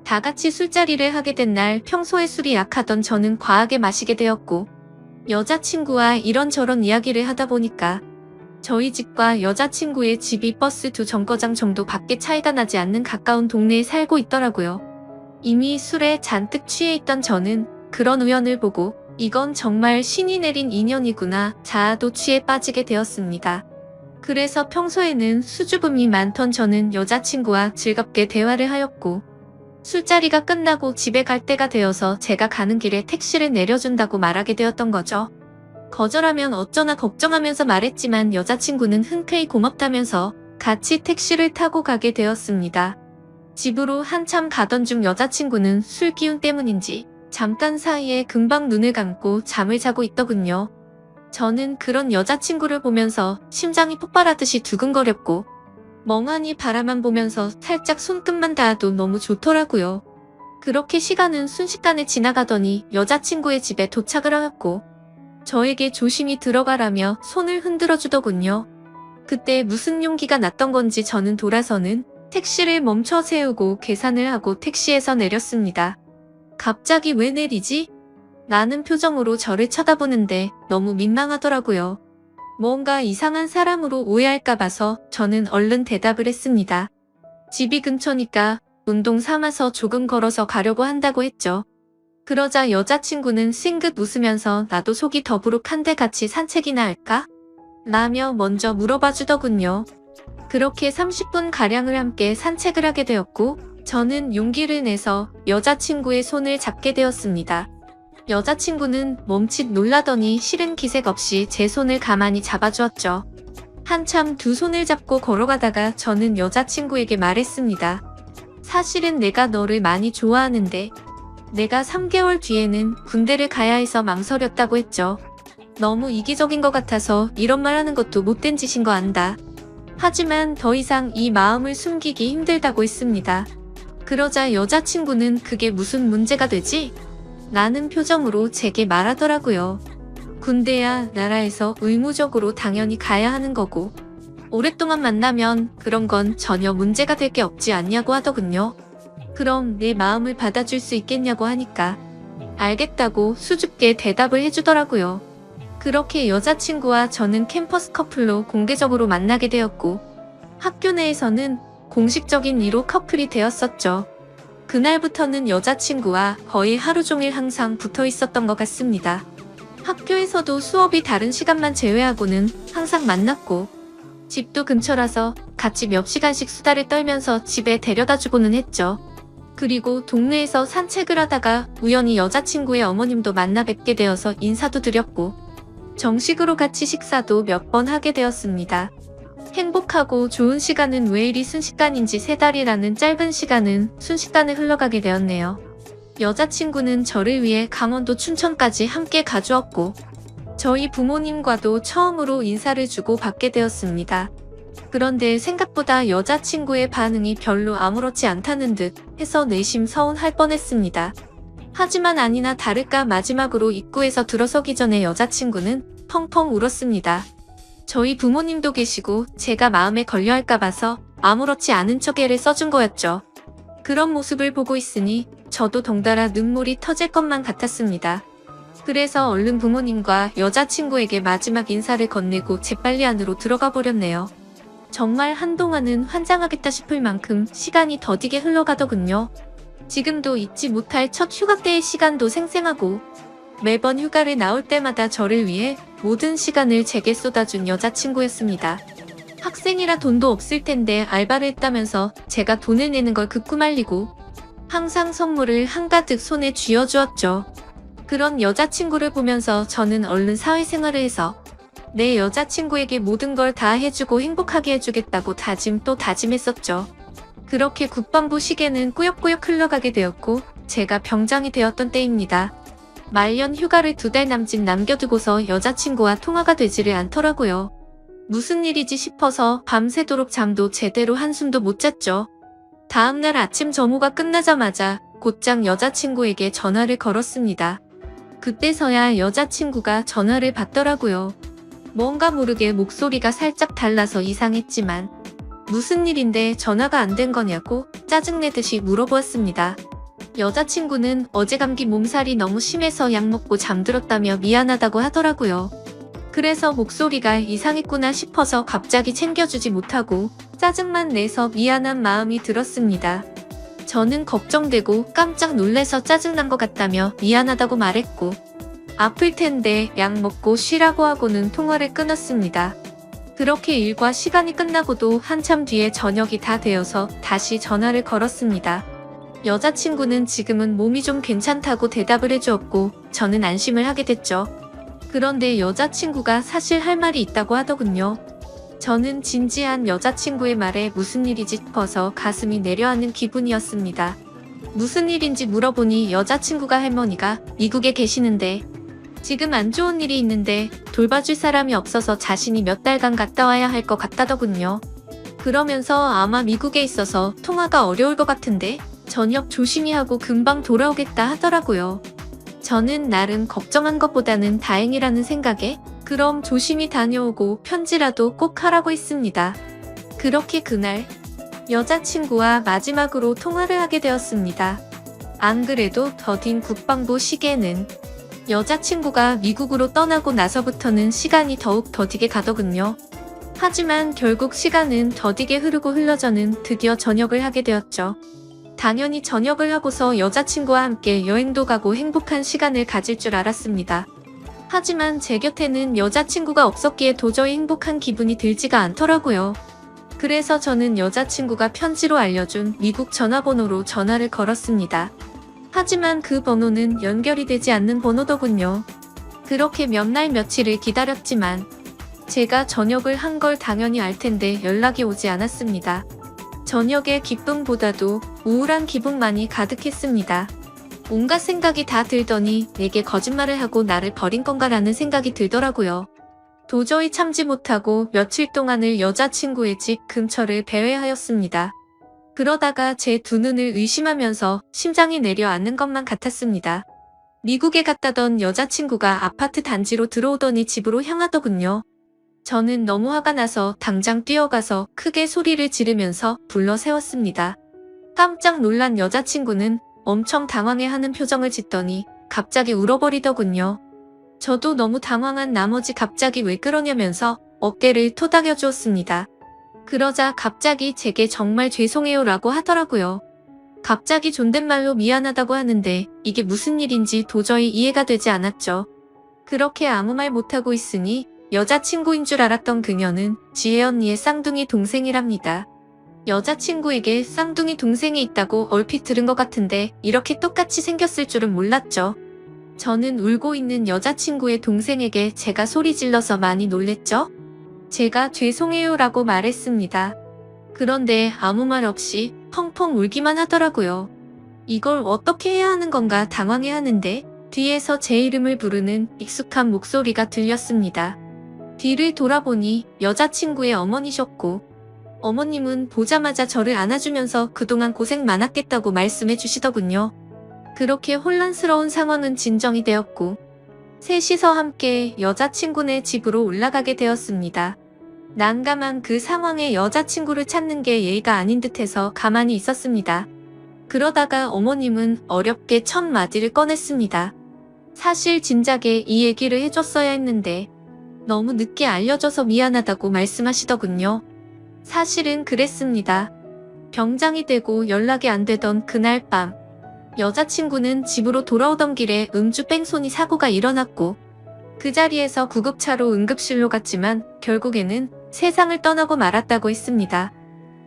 다 같이 술자리를 하게 된 날 평소에 술이 약하던 저는 과하게 마시게 되었고 여자친구와 이런저런 이야기를 하다 보니까 저희 집과 여자친구의 집이 버스 2정거장 정도 밖에 차이가 나지 않는 가까운 동네에 살고 있더라고요. 이미 술에 잔뜩 취해 있던 저는 그런 우연을 보고 이건 정말 신이 내린 인연이구나 자아도 취해 빠지게 되었습니다. 그래서 평소에는 수줍음이 많던 저는 여자친구와 즐겁게 대화를 하였고 술자리가 끝나고 집에 갈 때가 되어서 제가 가는 길에 택시를 내려준다고 말하게 되었던 거죠. 거절하면 어쩌나 걱정하면서 말했지만 여자친구는 흔쾌히 고맙다면서 같이 택시를 타고 가게 되었습니다. 집으로 한참 가던 중 여자친구는 술 기운 때문인지 잠깐 사이에 금방 눈을 감고 잠을 자고 있더군요. 저는 그런 여자친구를 보면서 심장이 폭발하듯이 두근거렸고 멍하니 바라만 보면서 살짝 손끝만 닿아도 너무 좋더라고요. 그렇게 시간은 순식간에 지나가더니 여자친구의 집에 도착을 하였고 저에게 조심히 들어가라며 손을 흔들어 주더군요. 그때 무슨 용기가 났던 건지 저는 돌아서는 택시를 멈춰 세우고 계산을 하고 택시에서 내렸습니다. 갑자기 왜 내리지? 라는 표정으로 저를 쳐다보는데 너무 민망하더라고요. 뭔가 이상한 사람으로 오해할까 봐서 저는 얼른 대답을 했습니다. 집이 근처니까 운동 삼아서 조금 걸어서 가려고 한다고 했죠. 그러자 여자친구는 싱긋 웃으면서 나도 속이 더부룩한데 같이 산책이나 할까? 라며 먼저 물어봐 주더군요. 그렇게 30분가량을 함께 산책을 하게 되었고 저는 용기를 내서 여자친구의 손을 잡게 되었습니다. 여자친구는 멈칫 놀라더니 싫은 기색 없이 제 손을 가만히 잡아주었죠. 한참 두 손을 잡고 걸어가다가 저는 여자친구에게 말했습니다. 사실은 내가 너를 많이 좋아하는데 내가 3개월 뒤에는 군대를 가야 해서 망설였다고 했죠. 너무 이기적인 것 같아서 이런 말 하는 것도 못된 짓인 거 안다. 하지만 더 이상 이 마음을 숨기기 힘들다고 했습니다. 그러자 여자친구는 그게 무슨 문제가 되지? 라는 표정으로 제게 말하더라고요. 군대야 나라에서 의무적으로 당연히 가야 하는 거고 오랫동안 만나면 그런 건 전혀 문제가 될 게 없지 않냐고 하더군요. 그럼 내 마음을 받아줄 수 있겠냐고 하니까 알겠다고 수줍게 대답을 해주더라고요. 그렇게 여자친구와 저는 캠퍼스 커플로 공개적으로 만나게 되었고 학교 내에서는 공식적인 1호 커플이 되었었죠. 그날부터는 여자친구와 거의 하루 종일 항상 붙어 있었던 것 같습니다. 학교에서도 수업이 다른 시간만 제외하고는 항상 만났고 집도 근처라서 같이 몇 시간씩 수다를 떨면서 집에 데려다주고는 했죠. 그리고 동네에서 산책을 하다가 우연히 여자친구의 어머님도 만나 뵙게 되어서 인사도 드렸고 정식으로 같이 식사도 몇 번 하게 되었습니다. 행복하고 좋은 시간은 왜 이리 순식간인지 3달이라는 짧은 시간은 순식간에 흘러가게 되었네요. 여자친구는 저를 위해 강원도 춘천까지 함께 가주었고 저희 부모님과도 처음으로 인사를 주고 받게 되었습니다. 그런데 생각보다 여자친구의 반응이 별로 아무렇지 않다는 듯 해서 내심 서운할 뻔했습니다. 하지만 아니나 다를까 마지막으로 입구에서 들어서기 전에 여자친구는 펑펑 울었습니다. 저희 부모님도 계시고 제가 마음에 걸려할까 봐서 아무렇지 않은 척 애를 써준 거였죠. 그런 모습을 보고 있으니 저도 덩달아 눈물이 터질 것만 같았습니다. 그래서 얼른 부모님과 여자친구에게 마지막 인사를 건네고 재빨리 안으로 들어가 버렸네요. 정말 한동안은 환장하겠다 싶을 만큼 시간이 더디게 흘러가더군요. 지금도 잊지 못할 첫 휴가 때의 시간도 생생하고 매번 휴가를 나올 때마다 저를 위해 모든 시간을 제게 쏟아준 여자친구였습니다. 학생이라 돈도 없을 텐데 알바를 했다면서 제가 돈을 내는 걸 극구 말리고 항상 선물을 한가득 손에 쥐어주었죠. 그런 여자친구를 보면서 저는 얼른 사회생활을 해서 내 여자친구에게 모든 걸 다 해주고 행복하게 해주겠다고 다짐 또 다짐했었죠. 그렇게 국방부 시계는 꾸역꾸역 흘러가게 되었고 제가 병장이 되었던 때입니다. 말년 휴가를 2달 남짓 남겨두고서 여자친구와 통화가 되지를 않더라고요. 무슨 일이지 싶어서 밤새도록 잠도 제대로 한숨도 못 잤죠. 다음날 아침 점호가 끝나자마자 곧장 여자친구에게 전화를 걸었습니다. 그때서야 여자친구가 전화를 받더라고요. 뭔가 모르게 목소리가 살짝 달라서 이상했지만 무슨 일인데 전화가 안 된 거냐고 짜증내듯이 물어보았습니다. 여자친구는 어제 감기 몸살이 너무 심해서 약 먹고 잠들었다며 미안하다고 하더라고요. 그래서 목소리가 이상했구나 싶어서 갑자기 챙겨주지 못하고 짜증만 내서 미안한 마음이 들었습니다. 저는 걱정되고 깜짝 놀래서 짜증난 것 같다며 미안하다고 말했고 아플 텐데 약 먹고 쉬라고 하고는 통화를 끊었습니다. 그렇게 일과 시간이 끝나고도 한참 뒤에 저녁이 다 되어서 다시 전화를 걸었습니다. 여자친구는 지금은 몸이 좀 괜찮다고 대답을 해주었고 저는 안심을 하게 됐죠. 그런데 여자친구가 사실 할 말이 있다고 하더군요. 저는 진지한 여자친구의 말에 무슨 일이지 싶어서 가슴이 내려앉는 기분이었습니다. 무슨 일인지 물어보니 여자친구가 할머니가 미국에 계시는데 지금 안 좋은 일이 있는데 돌봐줄 사람이 없어서 자신이 몇 달간 갔다 와야 할 것 같다더군요. 그러면서 아마 미국에 있어서 통화가 어려울 것 같은데 저녁 조심히 하고 금방 돌아오겠다 하더라고요. 저는 나름 걱정한 것보다는 다행이라는 생각에 그럼 조심히 다녀오고 편지라도 꼭 하라고 했습니다. 그렇게 그날 여자친구와 마지막으로 통화를 하게 되었습니다. 안 그래도 더딘 국방부 시계는 여자친구가 미국으로 떠나고 나서부터는 시간이 더욱 더디게 가더군요. 하지만 결국 시간은 더디게 흐르고 흘러저는 드디어 전역을 하게 되었죠. 당연히 전역을 하고서 여자친구와 함께 여행도 가고 행복한 시간을 가질 줄 알았습니다. 하지만 제 곁에는 여자친구가 없었기에 도저히 행복한 기분이 들지가 않더라고요. 그래서 저는 여자친구가 편지로 알려준 미국 전화번호로 전화를 걸었습니다. 하지만 그 번호는 연결이 되지 않는 번호더군요. 그렇게 몇 날 며칠을 기다렸지만 제가 전역을 한 걸 당연히 알 텐데 연락이 오지 않았습니다. 저녁의 기쁨보다도 우울한 기분만이 가득했습니다. 온갖 생각이 다 들더니 내게 거짓말을 하고 나를 버린 건가라는 생각이 들더라고요. 도저히 참지 못하고 며칠 동안을 여자친구의 집 근처를 배회하였습니다. 그러다가 제 두 눈을 의심하면서 심장이 내려앉는 것만 같았습니다. 미국에 갔다던 여자친구가 아파트 단지로 들어오더니 집으로 향하더군요. 저는 너무 화가 나서 당장 뛰어가서 크게 소리를 지르면서 불러 세웠습니다. 깜짝 놀란 여자친구는 엄청 당황해하는 표정을 짓더니 갑자기 울어버리더군요. 저도 너무 당황한 나머지 갑자기 왜 그러냐면서 어깨를 토닥여 주었습니다. 그러자 갑자기 제게 정말 죄송해요라고 하더라고요. 갑자기 존댓말로 미안하다고 하는데 이게 무슨 일인지 도저히 이해가 되지 않았죠. 그렇게 아무 말 못하고 있으니 여자친구인 줄 알았던 그녀는 지혜 언니의 쌍둥이 동생이랍니다. 여자친구에게 쌍둥이 동생이 있다고 얼핏 들은 것 같은데 이렇게 똑같이 생겼을 줄은 몰랐죠. 저는 울고 있는 여자친구의 동생에게 제가 소리 질러서 많이 놀랬죠. 제가 죄송해요라고 말했습니다. 그런데 아무 말 없이 펑펑 울기만 하더라고요. 이걸 어떻게 해야 하는 건가 당황해 하는데 뒤에서 제 이름을 부르는 익숙한 목소리가 들렸습니다. 뒤를 돌아보니 여자친구의 어머니셨고 어머님은 보자마자 저를 안아주면서 그동안 고생 많았겠다고 말씀해 주시더군요. 그렇게 혼란스러운 상황은 진정이 되었고 셋이서 함께 여자친구네 집으로 올라가게 되었습니다. 난감한 그 상황에 여자친구를 찾는 게 예의가 아닌 듯해서 가만히 있었습니다. 그러다가 어머님은 어렵게 첫 마디를 꺼냈습니다. 사실 진작에 이 얘기를 해줬어야 했는데 너무 늦게 알려줘서 미안하다고 말씀하시더군요. 사실은 그랬습니다. 병장이 되고 연락이 안 되던 그날 밤 여자친구는 집으로 돌아오던 길에 음주 뺑소니 사고가 일어났고 그 자리에서 구급차로 응급실로 갔지만 결국에는 세상을 떠나고 말았다고 했습니다.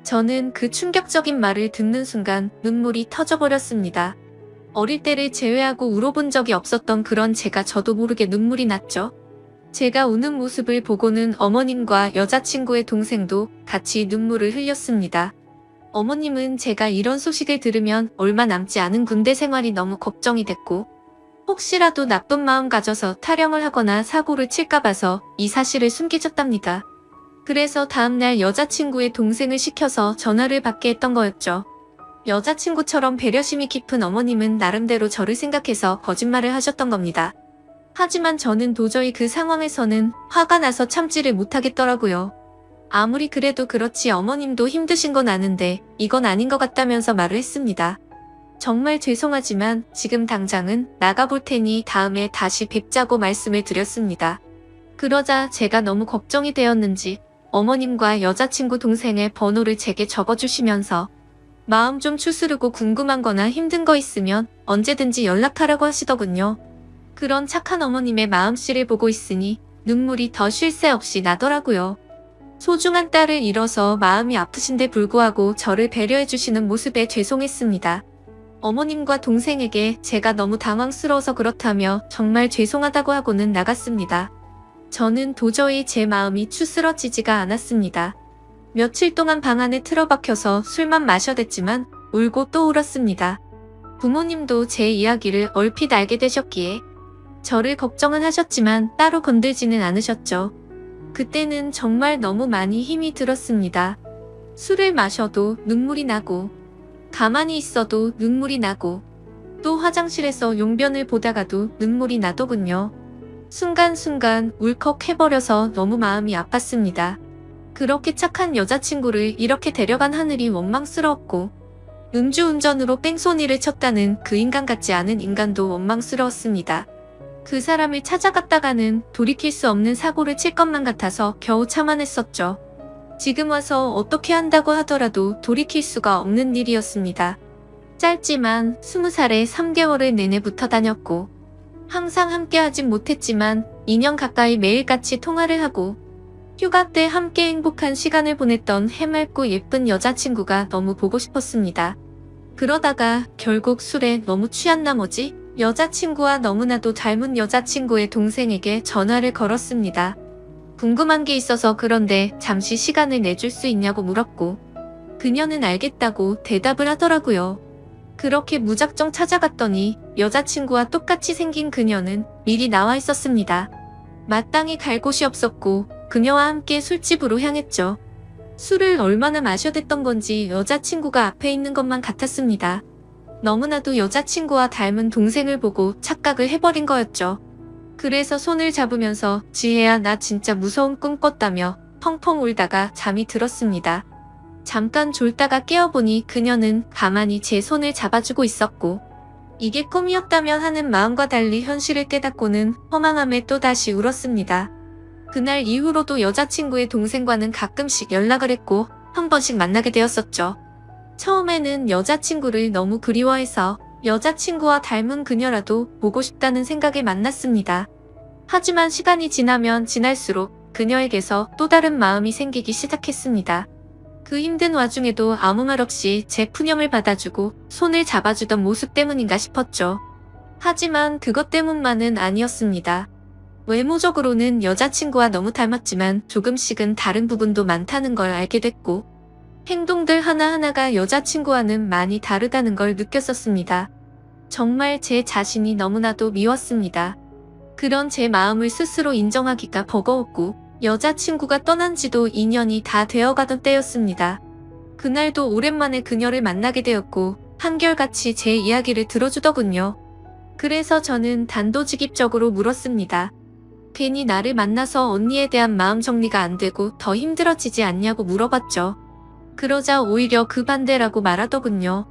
저는 그 충격적인 말을 듣는 순간 눈물이 터져버렸습니다. 어릴 때를 제외하고 울어본 적이 없었던 그런 제가 저도 모르게 눈물이 났죠. 제가 우는 모습을 보고는 어머님과 여자친구의 동생도 같이 눈물을 흘렸습니다. 어머님은 제가 이런 소식을 들으면 얼마 남지 않은 군대 생활이 너무 걱정이 됐고 혹시라도 나쁜 마음 가져서 타령을 하거나 사고를 칠까 봐서 이 사실을 숨기셨답니다. 그래서 다음날 여자친구의 동생을 시켜서 전화를 받게 했던 거였죠. 여자친구처럼 배려심이 깊은 어머님은 나름대로 저를 생각해서 거짓말을 하셨던 겁니다. 하지만 저는 도저히 그 상황에서는 화가 나서 참지를 못하겠더라고요. 아무리 그래도 그렇지 어머님도 힘드신 건 아는데 이건 아닌 것 같다면서 말을 했습니다. 정말 죄송하지만 지금 당장은 나가볼 테니 다음에 다시 뵙자고 말씀을 드렸습니다. 그러자 제가 너무 걱정이 되었는지 어머님과 여자친구 동생의 번호를 제게 적어주시면서 마음 좀 추스르고 궁금한 거나 힘든 거 있으면 언제든지 연락하라고 하시더군요. 그런 착한 어머님의 마음씨를 보고 있으니 눈물이 더 쉴 새 없이 나더라고요. 소중한 딸을 잃어서 마음이 아프신데 불구하고 저를 배려해주시는 모습에 죄송했습니다. 어머님과 동생에게 제가 너무 당황스러워서 그렇다며 정말 죄송하다고 하고는 나갔습니다. 저는 도저히 제 마음이 추스러지지가 않았습니다. 며칠 동안 방 안에 틀어박혀서 술만 마셔댔지만 울고 또 울었습니다. 부모님도 제 이야기를 얼핏 알게 되셨기에 저를 걱정은 하셨지만 따로 건들지는 않으셨죠. 그때는 정말 너무 많이 힘이 들었습니다. 술을 마셔도 눈물이 나고 가만히 있어도 눈물이 나고 또 화장실에서 용변을 보다가도 눈물이 나더군요. 순간순간 울컥해버려서 너무 마음이 아팠습니다. 그렇게 착한 여자친구를 이렇게 데려간 하늘이 원망스러웠고 음주운전으로 뺑소니를 쳤다는 그 인간 같지 않은 인간도 원망스러웠습니다. 그 사람을 찾아갔다가는 돌이킬 수 없는 사고를 칠 것만 같아서 겨우 참아냈었죠. 지금 와서 어떻게 한다고 하더라도 돌이킬 수가 없는 일이었습니다. 짧지만 20살에 3개월을 내내 붙어 다녔고 항상 함께 하진 못했지만 2년 가까이 매일같이 통화를 하고 휴가 때 함께 행복한 시간을 보냈던 해맑고 예쁜 여자친구가 너무 보고 싶었습니다. 그러다가 결국 술에 너무 취한 나머지 여자친구와 너무나도 닮은 여자친구의 동생에게 전화를 걸었습니다. 궁금한 게 있어서 그런데 잠시 시간을 내줄 수 있냐고 물었고 그녀는 알겠다고 대답을 하더라고요. 그렇게 무작정 찾아갔더니 여자친구와 똑같이 생긴 그녀는 미리 나와 있었습니다. 마땅히 갈 곳이 없었고 그녀와 함께 술집으로 향했죠. 술을 얼마나 마셔댔던 건지 여자친구가 앞에 있는 것만 같았습니다. 너무나도 여자친구와 닮은 동생을 보고 착각을 해버린 거였죠. 그래서 손을 잡으면서 지혜야 나 진짜 무서운 꿈 꿨다며 펑펑 울다가 잠이 들었습니다. 잠깐 졸다가 깨어보니 그녀는 가만히 제 손을 잡아주고 있었고 이게 꿈이었다면 하는 마음과 달리 현실을 깨닫고는 허망함에 또다시 울었습니다. 그날 이후로도 여자친구의 동생과는 가끔씩 연락을 했고 한 번씩 만나게 되었었죠. 처음에는 여자친구를 너무 그리워해서 여자친구와 닮은 그녀라도 보고 싶다는 생각에 만났습니다. 하지만 시간이 지나면 지날수록 그녀에게서 또 다른 마음이 생기기 시작했습니다. 그 힘든 와중에도 아무 말 없이 제 푸념을 받아주고 손을 잡아주던 모습 때문인가 싶었죠. 하지만 그것 때문만은 아니었습니다. 외모적으로는 여자친구와 너무 닮았지만 조금씩은 다른 부분도 많다는 걸 알게 됐고 행동들 하나하나가 여자친구와는 많이 다르다는 걸 느꼈었습니다. 정말 제 자신이 너무나도 미웠습니다. 그런 제 마음을 스스로 인정하기가 버거웠고 여자친구가 떠난 지도 2년이 다 되어가던 때였습니다. 그날도 오랜만에 그녀를 만나게 되었고 한결같이 제 이야기를 들어주더군요. 그래서 저는 단도직입적으로 물었습니다. 괜히 나를 만나서 언니에 대한 마음 정리가 안 되고 더 힘들어지지 않냐고 물어봤죠. 그러자 오히려 그 반대라고 말하더군요.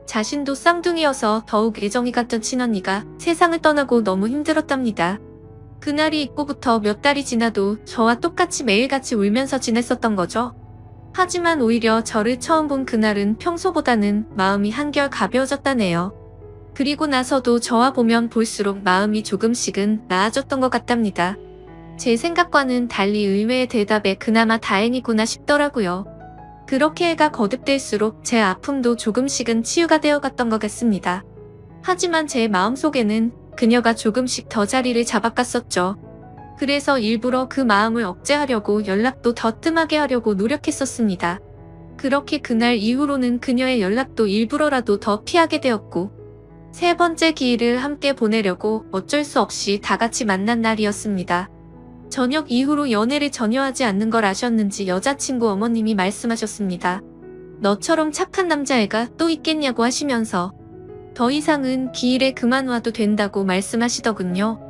자신도 쌍둥이여서 더욱 애정이 갔던 친언니가 세상을 떠나고 너무 힘들었답니다. 그날이 있고부터 몇 달이 지나도 저와 똑같이 매일같이 울면서 지냈었던 거죠. 하지만 오히려 저를 처음 본 그날은 평소보다는 마음이 한결 가벼워졌다네요. 그리고 나서도 저와 보면 볼수록 마음이 조금씩은 나아졌던 것 같답니다. 제 생각과는 달리 의외의 대답에 그나마 다행이구나 싶더라고요. 그렇게 해가 거듭될수록 제 아픔도 조금씩은 치유가 되어갔던 것 같습니다. 하지만 제 마음속에는 그녀가 조금씩 더 자리를 잡아갔었죠. 그래서 일부러 그 마음을 억제하려고 연락도 더 뜸하게 하려고 노력했었습니다. 그렇게 그날 이후로는 그녀의 연락도 일부러라도 더 피하게 되었고 세 번째 기일을 함께 보내려고 어쩔 수 없이 다 같이 만난 날이었습니다. 저녁 이후로 연애를 전혀 하지 않는 걸 아셨는지 여자친구 어머님이 말씀하셨습니다. 너처럼 착한 남자애가 또 있겠냐고 하시면서 더 이상은 기일에 그만 와도 된다고 말씀하시더군요.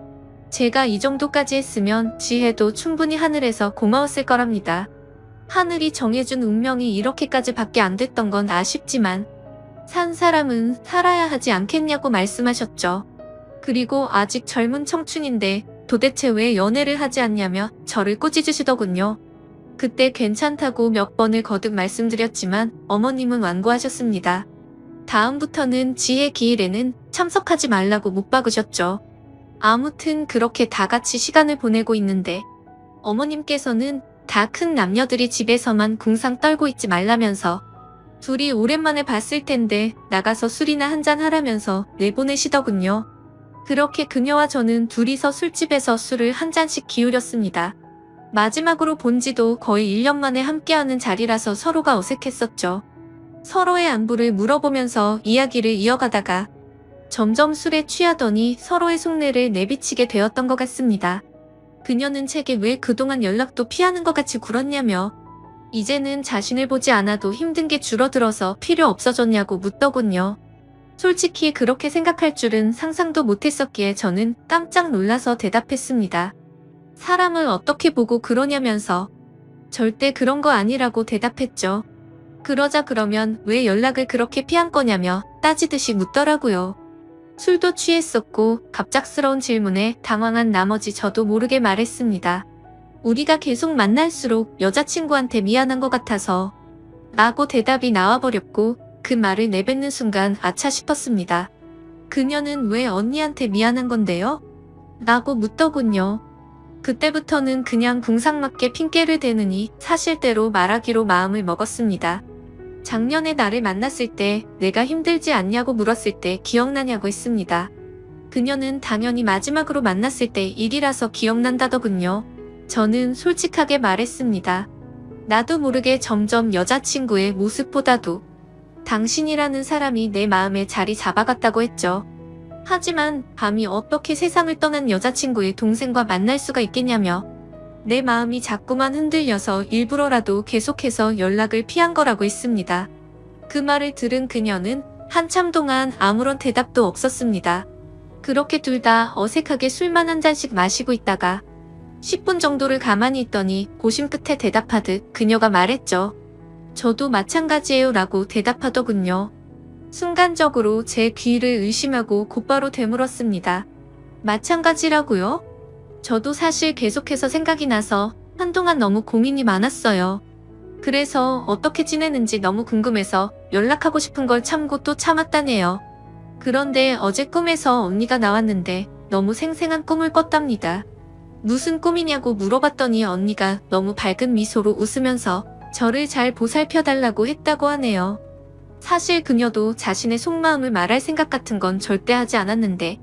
제가 이 정도까지 했으면 지혜도 충분히 하늘에서 고마웠을 거랍니다. 하늘이 정해준 운명이 이렇게까지 밖에 안 됐던 건 아쉽지만 산 사람은 살아야 하지 않겠냐고 말씀하셨죠. 그리고 아직 젊은 청춘인데 도대체 왜 연애를 하지 않냐며 저를 꾸짖으시더군요. 그때 괜찮다고 몇 번을 거듭 말씀드렸지만 어머님은 완고하셨습니다. 다음부터는 지혜 기일에는 참석하지 말라고 못 박으셨죠. 아무튼 그렇게 다 같이 시간을 보내고 있는데 어머님께서는 다 큰 남녀들이 집에서만 궁상 떨고 있지 말라면서 둘이 오랜만에 봤을 텐데 나가서 술이나 한잔 하라면서 내보내시더군요. 그렇게 그녀와 저는 둘이서 술집에서 술을 한 잔씩 기울였습니다. 마지막으로 본 지도 거의 1년 만에 함께하는 자리라서 서로가 어색했었죠. 서로의 안부를 물어보면서 이야기를 이어가다가 점점 술에 취하더니 서로의 속내를 내비치게 되었던 것 같습니다. 그녀는 제게 왜 그동안 연락도 피하는 것 같이 굴었냐며 이제는 자신을 보지 않아도 힘든 게 줄어들어서 필요 없어졌냐고 묻더군요. 솔직히 그렇게 생각할 줄은 상상도 못했었기에 저는 깜짝 놀라서 대답했습니다. 사람을 어떻게 보고 그러냐면서 절대 그런 거 아니라고 대답했죠. 그러자 그러면 왜 연락을 그렇게 피한 거냐며 따지듯이 묻더라고요. 술도 취했었고 갑작스러운 질문에 당황한 나머지 저도 모르게 말했습니다. 우리가 계속 만날수록 여자친구한테 미안한 것 같아서 라고 대답이 나와버렸고 그 말을 내뱉는 순간 아차 싶었습니다. 그녀는 왜 언니한테 미안한 건데요? 라고 묻더군요. 그때부터는 그냥 궁상맞게 핑계를 대느니 사실대로 말하기로 마음을 먹었습니다. 작년에 나를 만났을 때 내가 힘들지 않냐고 물었을 때 기억나냐고 했습니다. 그녀는 당연히 마지막으로 만났을 때 일이라서 기억난다더군요. 저는 솔직하게 말했습니다. 나도 모르게 점점 여자친구의 모습보다도 당신이라는 사람이 내 마음에 자리 잡아갔다고 했죠. 하지만 감히 어떻게 세상을 떠난 여자친구의 동생과 만날 수가 있겠냐며 내 마음이 자꾸만 흔들려서 일부러라도 계속해서 연락을 피한 거라고 했습니다. 그 말을 들은 그녀는 한참 동안 아무런 대답도 없었습니다. 그렇게 둘 다 어색하게 술만 한 잔씩 마시고 있다가 10분 정도를 가만히 있더니 고심 끝에 대답하듯 그녀가 말했죠. 저도 마찬가지예요 라고 대답하더군요. 순간적으로 제 귀를 의심하고 곧바로 되물었습니다. 마찬가지라고요? 저도 사실 계속해서 생각이 나서 한동안 너무 고민이 많았어요. 그래서 어떻게 지내는지 너무 궁금해서 연락하고 싶은 걸 참고 또 참았다네요. 그런데 어제 꿈에서 언니가 나왔는데 너무 생생한 꿈을 꿨답니다. 무슨 꿈이냐고 물어봤더니 언니가 너무 밝은 미소로 웃으면서 저를 잘 보살펴달라고 했다고 하네요. 사실 그녀도 자신의 속마음을 말할 생각 같은 건 절대 하지 않았는데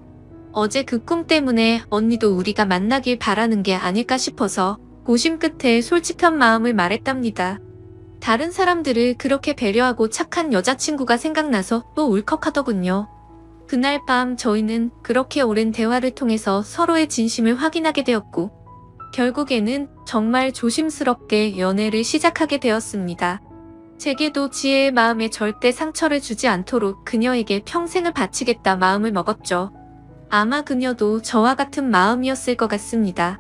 어제 그 꿈 때문에 언니도 우리가 만나길 바라는 게 아닐까 싶어서 고심 끝에 솔직한 마음을 말했답니다. 다른 사람들을 그렇게 배려하고 착한 여자친구가 생각나서 또 울컥하더군요. 그날 밤 저희는 그렇게 오랜 대화를 통해서 서로의 진심을 확인하게 되었고 결국에는 정말 조심스럽게 연애를 시작하게 되었습니다. 제게도 지혜의 마음에 절대 상처를 주지 않도록 그녀에게 평생을 바치겠다 마음을 먹었죠. 아마 그녀도 저와 같은 마음이었을 것 같습니다.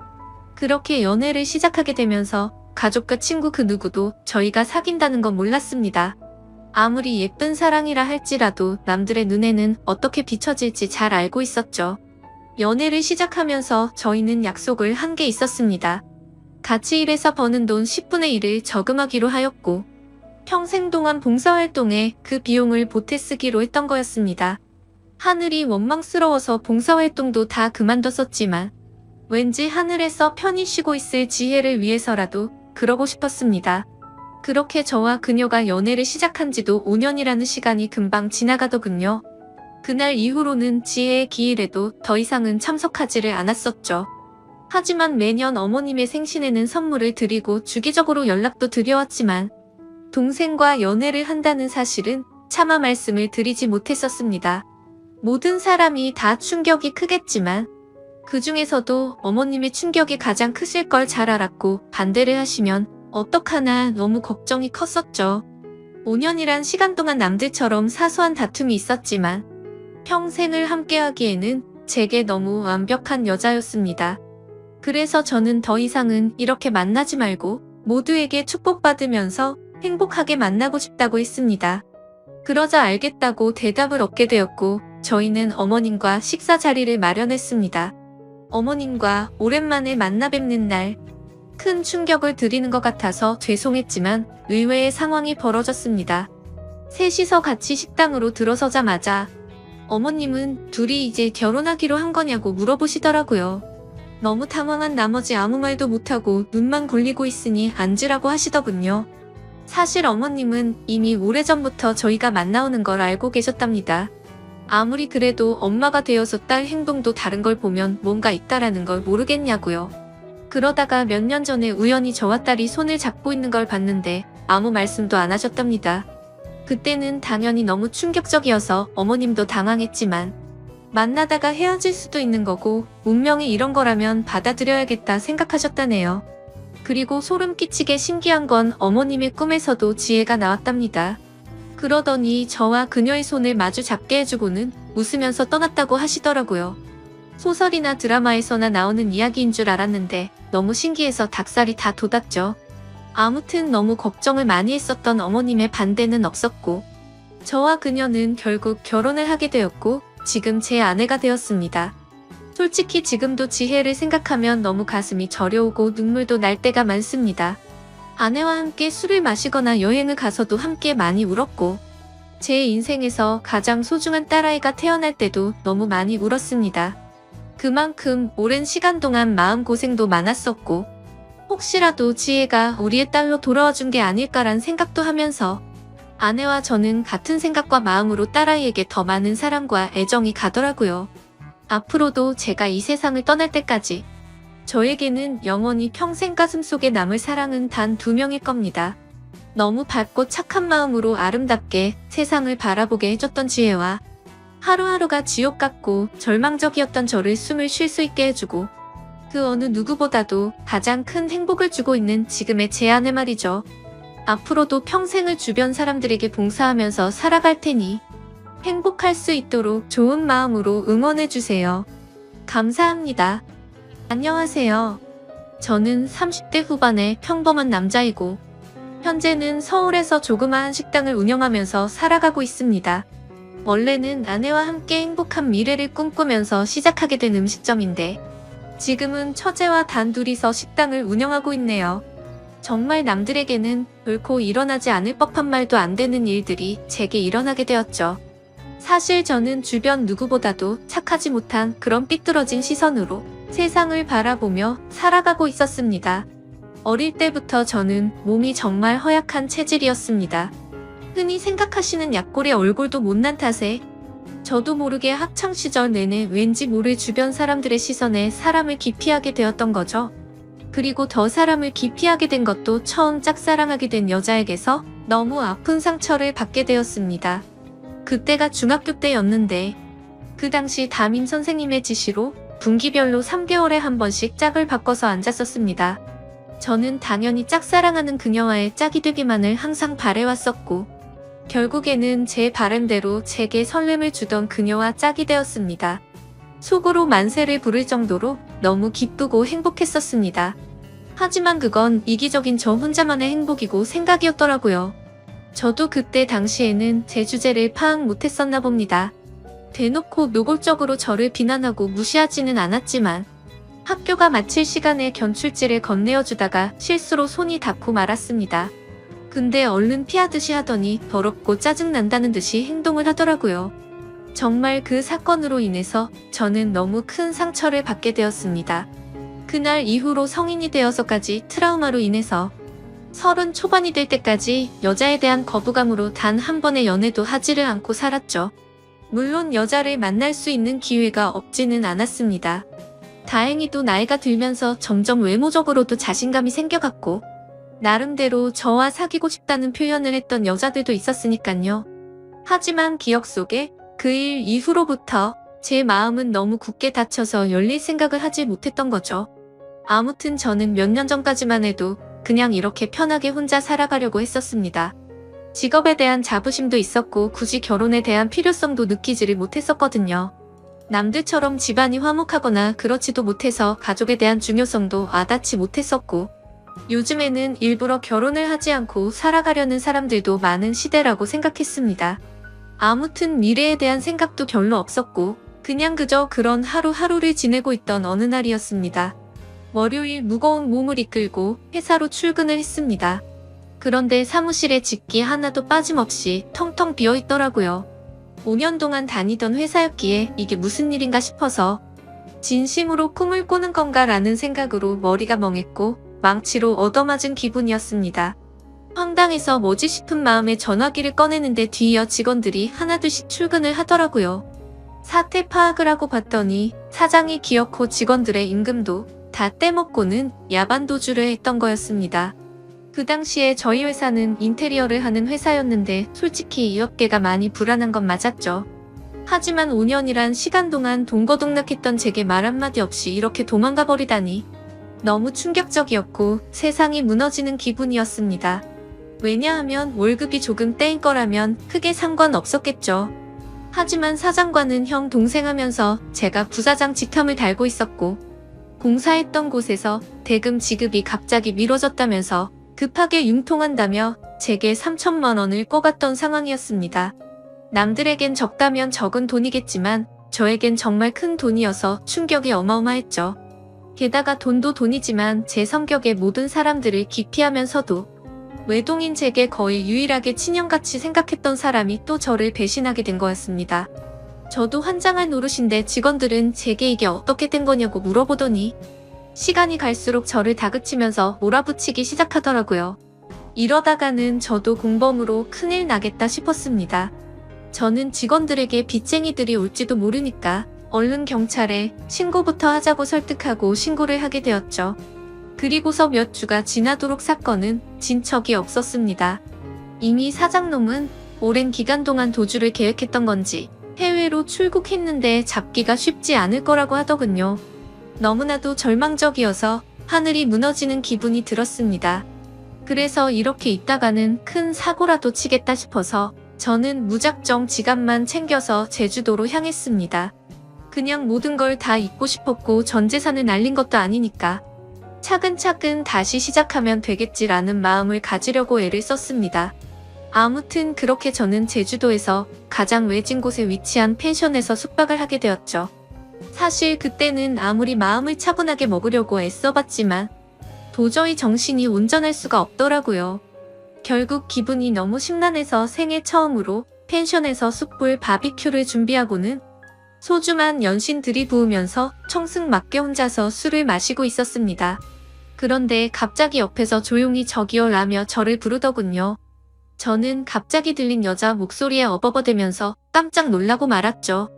그렇게 연애를 시작하게 되면서 가족과 친구 그 누구도 저희가 사귄다는 건 몰랐습니다. 아무리 예쁜 사랑이라 할지라도 남들의 눈에는 어떻게 비춰질지 잘 알고 있었죠. 연애를 시작하면서 저희는 약속을 한 게 있었습니다. 같이 일해서 버는 돈 10분의 1을 저금하기로 하였고 평생 동안 봉사활동에 그 비용을 보태 쓰기로 했던 거였습니다. 하늘이 원망스러워서 봉사활동도 다 그만뒀었지만 왠지 하늘에서 편히 쉬고 있을 지혜를 위해서라도 그러고 싶었습니다. 그렇게 저와 그녀가 연애를 시작한 지도 5년이라는 시간이 금방 지나가더군요. 그날 이후로는 지혜의 기일에도 더 이상은 참석하지를 않았었죠. 하지만 매년 어머님의 생신에는 선물을 드리고 주기적으로 연락도 드려왔지만 동생과 연애를 한다는 사실은 차마 말씀을 드리지 못했었습니다. 모든 사람이 다 충격이 크겠지만 그 중에서도 어머님의 충격이 가장 크실 걸 잘 알았고 반대를 하시면 어떡하나 너무 걱정이 컸었죠. 5년이란 시간 동안 남들처럼 사소한 다툼이 있었지만 평생을 함께하기에는 제게 너무 완벽한 여자였습니다. 그래서 저는 더 이상은 이렇게 만나지 말고 모두에게 축복받으면서 행복하게 만나고 싶다고 했습니다. 그러자 알겠다고 대답을 얻게 되었고 저희는 어머님과 식사 자리를 마련했습니다. 어머님과 오랜만에 만나 뵙는 날 큰 충격을 드리는 것 같아서 죄송했지만 의외의 상황이 벌어졌습니다. 셋이서 같이 식당으로 들어서자마자 어머님은 둘이 이제 결혼하기로 한 거냐고 물어보시더라고요. 너무 당황한 나머지 아무 말도 못하고 눈만 굴리고 있으니 앉으라고 하시더군요. 사실 어머님은 이미 오래전부터 저희가 만나오는 걸 알고 계셨답니다. 아무리 그래도 엄마가 되어서 딸 행동도 다른 걸 보면 뭔가 있다라는 걸 모르겠냐고요. 그러다가 몇 년 전에 우연히 저와 딸이 손을 잡고 있는 걸 봤는데 아무 말씀도 안 하셨답니다. 그때는 당연히 너무 충격적이어서 어머님도 당황했지만 만나다가 헤어질 수도 있는 거고 운명이 이런 거라면 받아들여야겠다 생각하셨다네요. 그리고 소름 끼치게 신기한 건 어머님의 꿈에서도 지혜가 나왔답니다. 그러더니 저와 그녀의 손을 마주 잡게 해주고는 웃으면서 떠났다고 하시더라고요. 소설이나 드라마에서나 나오는 이야기인 줄 알았는데 너무 신기해서 닭살이 다 돋았죠. 아무튼 너무 걱정을 많이 했었던 어머님의 반대는 없었고 저와 그녀는 결국 결혼을 하게 되었고 지금 제 아내가 되었습니다. 솔직히 지금도 지혜를 생각하면 너무 가슴이 저려오고 눈물도 날 때가 많습니다. 아내와 함께 술을 마시거나 여행을 가서도 함께 많이 울었고 제 인생에서 가장 소중한 딸아이가 태어날 때도 너무 많이 울었습니다. 그만큼 오랜 시간 동안 마음고생도 많았었고 혹시라도 지혜가 우리의 딸로 돌아와 준 게 아닐까란 생각도 하면서 아내와 저는 같은 생각과 마음으로 딸아이에게 더 많은 사랑과 애정이 가더라고요. 앞으로도 제가 이 세상을 떠날 때까지 저에게는 영원히 평생 가슴속에 남을 사랑은 단 2명일 겁니다. 너무 밝고 착한 마음으로 아름답게 세상을 바라보게 해줬던 지혜와 하루하루가 지옥 같고 절망적이었던 저를 숨을 쉴 수 있게 해주고 그 어느 누구보다도 가장 큰 행복을 주고 있는 지금의 제 아내 말이죠. 앞으로도 평생을 주변 사람들에게 봉사하면서 살아갈 테니 행복할 수 있도록 좋은 마음으로 응원해주세요. 감사합니다. 안녕하세요. 저는 30대 후반의 평범한 남자이고 현재는 서울에서 조그마한 식당을 운영하면서 살아가고 있습니다. 원래는 아내와 함께 행복한 미래를 꿈꾸면서 시작하게 된 음식점인데 지금은 처제와 단둘이서 식당을 운영하고 있네요. 정말 남들에게는 결코 일어나지 않을 법한 말도 안 되는 일들이 제게 일어나게 되었죠. 사실 저는 주변 누구보다도 착하지 못한 그런 삐뚤어진 시선으로 세상을 바라보며 살아가고 있었습니다. 어릴 때부터 저는 몸이 정말 허약한 체질이었습니다. 흔히 생각하시는 약골의 얼굴도 못난 탓에 저도 모르게 학창시절 내내 왠지 모를 주변 사람들의 시선에 사람을 기피하게 되었던 거죠. 그리고 더 사람을 기피하게 된 것도 처음 짝사랑하게 된 여자에게서 너무 아픈 상처를 받게 되었습니다. 그때가 중학교 때였는데 그 당시 담임 선생님의 지시로 분기별로 3개월에 한 번씩 짝을 바꿔서 앉았었습니다. 저는 당연히 짝사랑하는 그녀와의 짝이 되기만을 항상 바래왔었고 결국에는 제 바람대로 제게 설렘을 주던 그녀와 짝이 되었습니다. 속으로 만세를 부를 정도로 너무 기쁘고 행복했었습니다. 하지만 그건 이기적인 저 혼자만의 행복이고 생각이었더라고요. 저도 그때 당시에는 제 주제를 파악 못했었나 봅니다. 대놓고 노골적으로 저를 비난하고 무시하지는 않았지만 학교가 마칠 시간에 견출지를 건네어주다가 실수로 손이 닿고 말았습니다. 근데 얼른 피하듯이 하더니 더럽고 짜증난다는 듯이 행동을 하더라고요. 정말 그 사건으로 인해서 저는 너무 큰 상처를 받게 되었습니다. 그날 이후로 성인이 되어서까지 트라우마로 인해서 30 초반이 될 때까지 여자에 대한 거부감으로 단 한 번의 연애도 하지를 않고 살았죠. 물론 여자를 만날 수 있는 기회가 없지는 않았습니다. 다행히도 나이가 들면서 점점 외모적으로도 자신감이 생겨갔고 나름대로 저와 사귀고 싶다는 표현을 했던 여자들도 있었으니깐요. 하지만 기억 속에 그 일 이후로부터 제 마음은 너무 굳게 닫혀서 열릴 생각을 하지 못했던 거죠. 아무튼 저는 몇 년 전까지만 해도 그냥 이렇게 편하게 혼자 살아가려고 했었습니다. 직업에 대한 자부심도 있었고 굳이 결혼에 대한 필요성도 느끼지를 못했었거든요. 남들처럼 집안이 화목하거나 그렇지도 못해서 가족에 대한 중요성도 와닿지 못했었고 요즘에는 일부러 결혼을 하지 않고 살아가려는 사람들도 많은 시대라고 생각했습니다. 아무튼 미래에 대한 생각도 별로 없었고 그냥 그저 그런 하루하루를 지내고 있던 어느 날이었습니다. 월요일 무거운 몸을 이끌고 회사로 출근을 했습니다. 그런데 사무실에 집기 하나도 빠짐없이 텅텅 비어있더라고요. 5년 동안 다니던 회사였기에 이게 무슨 일인가 싶어서 진심으로 꿈을 꾸는 건가라는 생각으로 머리가 멍했고 망치로 얻어맞은 기분이었습니다. 황당해서 뭐지 싶은 마음에 전화기를 꺼내는데 뒤이어 직원들이 하나둘씩 출근을 하더라고요. 사태 파악을 하고 봤더니 사장이 기어코 직원들의 임금도 다 떼먹고는 야반 도주를 했던 거였습니다. 그 당시에 저희 회사는 인테리어를 하는 회사였는데 솔직히 이 업계가 많이 불안한 건 맞았죠. 하지만 5년이란 시간 동안 동거동락했던 제게 말 한마디 없이 이렇게 도망가 버리다니 너무 충격적이었고 세상이 무너지는 기분이었습니다. 왜냐하면 월급이 조금 떼인 거라면 크게 상관없었겠죠. 하지만 사장과는 형 동생 하면서 제가 부사장 직함을 달고 있었고 공사했던 곳에서 대금 지급이 갑자기 미뤄졌다면서 급하게 융통한다며 제게 3천만 원을 꿔갔던 상황이었습니다. 남들에겐 적다면 적은 돈이겠지만 저에겐 정말 큰 돈이어서 충격이 어마어마했죠. 게다가 돈도 돈이지만 제 성격에 모든 사람들을 기피하면서도 외동인 제게 거의 유일하게 친형같이 생각했던 사람이 또 저를 배신하게 된 거였습니다. 저도 환장할 노릇인데 직원들은 제게 이게 어떻게 된 거냐고 물어보더니 시간이 갈수록 저를 다그치면서 몰아붙이기 시작하더라고요. 이러다가는 저도 공범으로 큰일 나겠다 싶었습니다. 저는 직원들에게 빚쟁이들이 올지도 모르니까 얼른 경찰에 신고부터 하자고 설득하고 신고를 하게 되었죠. 그리고서 몇 주가 지나도록 사건은 진척이 없었습니다. 이미 사장놈은 오랜 기간 동안 도주를 계획했던 건지 해외로 출국했는데 잡기가 쉽지 않을 거라고 하더군요. 너무나도 절망적이어서 하늘이 무너지는 기분이 들었습니다. 그래서 이렇게 있다가는 큰 사고라도 치겠다 싶어서 저는 무작정 지갑만 챙겨서 제주도로 향했습니다. 그냥 모든 걸 다 잊고 싶었고 전 재산을 날린 것도 아니니까 차근차근 다시 시작하면 되겠지라는 마음을 가지려고 애를 썼습니다. 아무튼 그렇게 저는 제주도에서 가장 외진 곳에 위치한 펜션에서 숙박을 하게 되었죠. 사실 그때는 아무리 마음을 차분하게 먹으려고 애써봤지만 도저히 정신이 온전할 수가 없더라고요. 결국 기분이 너무 심란해서 생애 처음으로 펜션에서 숯불 바비큐를 준비하고는 소주만 연신 들이부으면서 청승맞게 혼자서 술을 마시고 있었습니다. 그런데 갑자기 옆에서 조용히 저기요 라며 저를 부르더군요. 저는 갑자기 들린 여자 목소리에 어버버대면서 깜짝 놀라고 말았죠.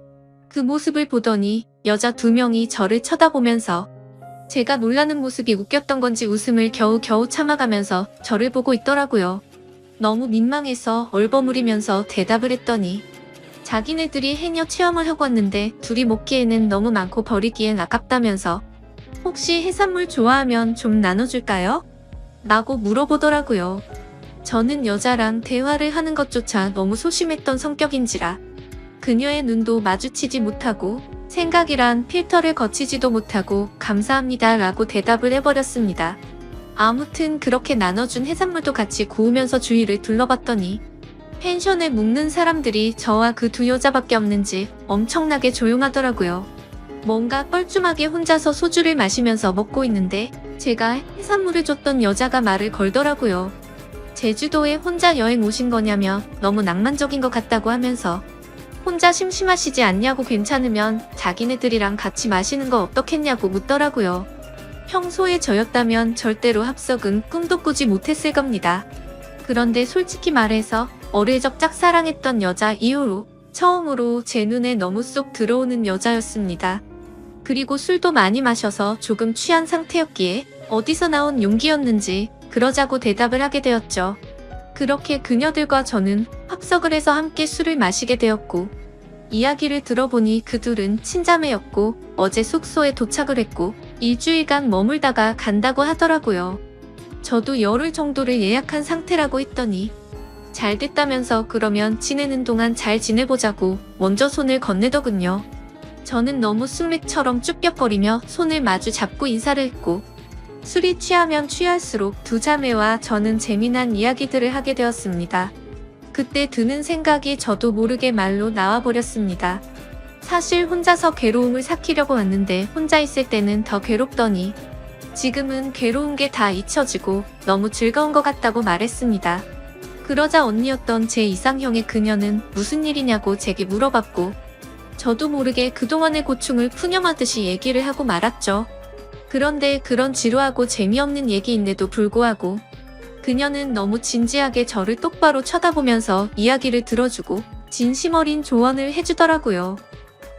그 모습을 보더니 여자 2명이 저를 쳐다보면서 제가 놀라는 모습이 웃겼던 건지 웃음을 겨우겨우 참아가면서 저를 보고 있더라고요. 너무 민망해서 얼버무리면서 대답을 했더니 자기네들이 해녀 체험을 하고 왔는데 둘이 먹기에는 너무 많고 버리기엔 아깝다면서 혹시 해산물 좋아하면 좀 나눠줄까요? 라고 물어보더라고요. 저는 여자랑 대화를 하는 것조차 너무 소심했던 성격인지라 그녀의 눈도 마주치지 못하고 생각이란 필터를 거치지도 못하고 감사합니다 라고 대답을 해버렸습니다. 아무튼 그렇게 나눠준 해산물도 같이 구우면서 주위를 둘러봤더니 펜션에 묵는 사람들이 저와 그 2 여자밖에 없는지 엄청나게 조용하더라고요. 뭔가 뻘쭘하게 혼자서 소주를 마시면서 먹고 있는데 제가 해산물을 줬던 여자가 말을 걸더라고요. 제주도에 혼자 여행 오신 거냐며 너무 낭만적인 것 같다고 하면서 혼자 심심하시지 않냐고 괜찮으면 자기네들이랑 같이 마시는 거 어떻겠냐고 묻더라고요. 평소에 저였다면 절대로 합석은 꿈도 꾸지 못했을 겁니다. 그런데 솔직히 말해서 어릴 적 짝사랑했던 여자 이후로 처음으로 제 눈에 너무 쏙 들어오는 여자였습니다. 그리고 술도 많이 마셔서 조금 취한 상태였기에 어디서 나온 용기였는지 그러자고 대답을 하게 되었죠. 그렇게 그녀들과 저는 합석을 해서 함께 술을 마시게 되었고 이야기를 들어보니 그 둘은 친자매였고 어제 숙소에 도착을 했고 일주일간 머물다가 간다고 하더라고요. 저도 열흘 정도를 예약한 상태라고 했더니 잘 됐다면서 그러면 지내는 동안 잘 지내보자고 먼저 손을 건네더군요. 저는 너무 숙맥처럼 쭈뼛거리며 손을 마주 잡고 인사를 했고 술이 취하면 취할수록 2 자매와 저는 재미난 이야기들을 하게 되었습니다. 그때 드는 생각이 저도 모르게 말로 나와버렸습니다. 사실 혼자서 괴로움을 삭히려고 왔는데 혼자 있을 때는 더 괴롭더니 지금은 괴로운 게 다 잊혀지고 너무 즐거운 것 같다고 말했습니다. 그러자 언니였던 제 이상형의 그녀는 무슨 일이냐고 제게 물어봤고 저도 모르게 그동안의 고충을 푸념하듯이 얘기를 하고 말았죠. 그런데 그런 지루하고 재미없는 얘기인데도 불구하고 그녀는 너무 진지하게 저를 똑바로 쳐다보면서 이야기를 들어주고 진심 어린 조언을 해주더라고요.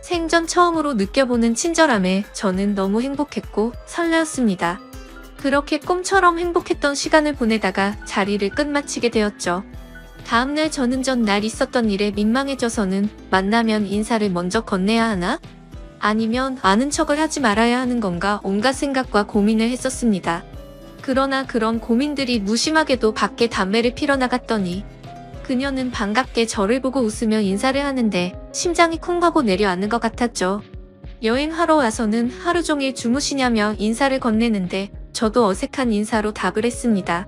생전 처음으로 느껴보는 친절함에 저는 너무 행복했고 설레었습니다. 그렇게 꿈처럼 행복했던 시간을 보내다가 자리를 끝마치게 되었죠. 다음날 저는 전날 있었던 일에 민망해져서는 만나면 인사를 먼저 건네야 하나? 아니면 아는 척을 하지 말아야 하는 건가 온갖 생각과 고민을 했었습니다. 그러나 그런 고민들이 무심하게도 밖에 담배를 피러 나갔더니 그녀는 반갑게 저를 보고 웃으며 인사를 하는데 심장이 쿵 하고 내려앉는 것 같았죠. 여행하러 와서는 하루 종일 주무시냐며 인사를 건네는데 저도 어색한 인사로 답을 했습니다.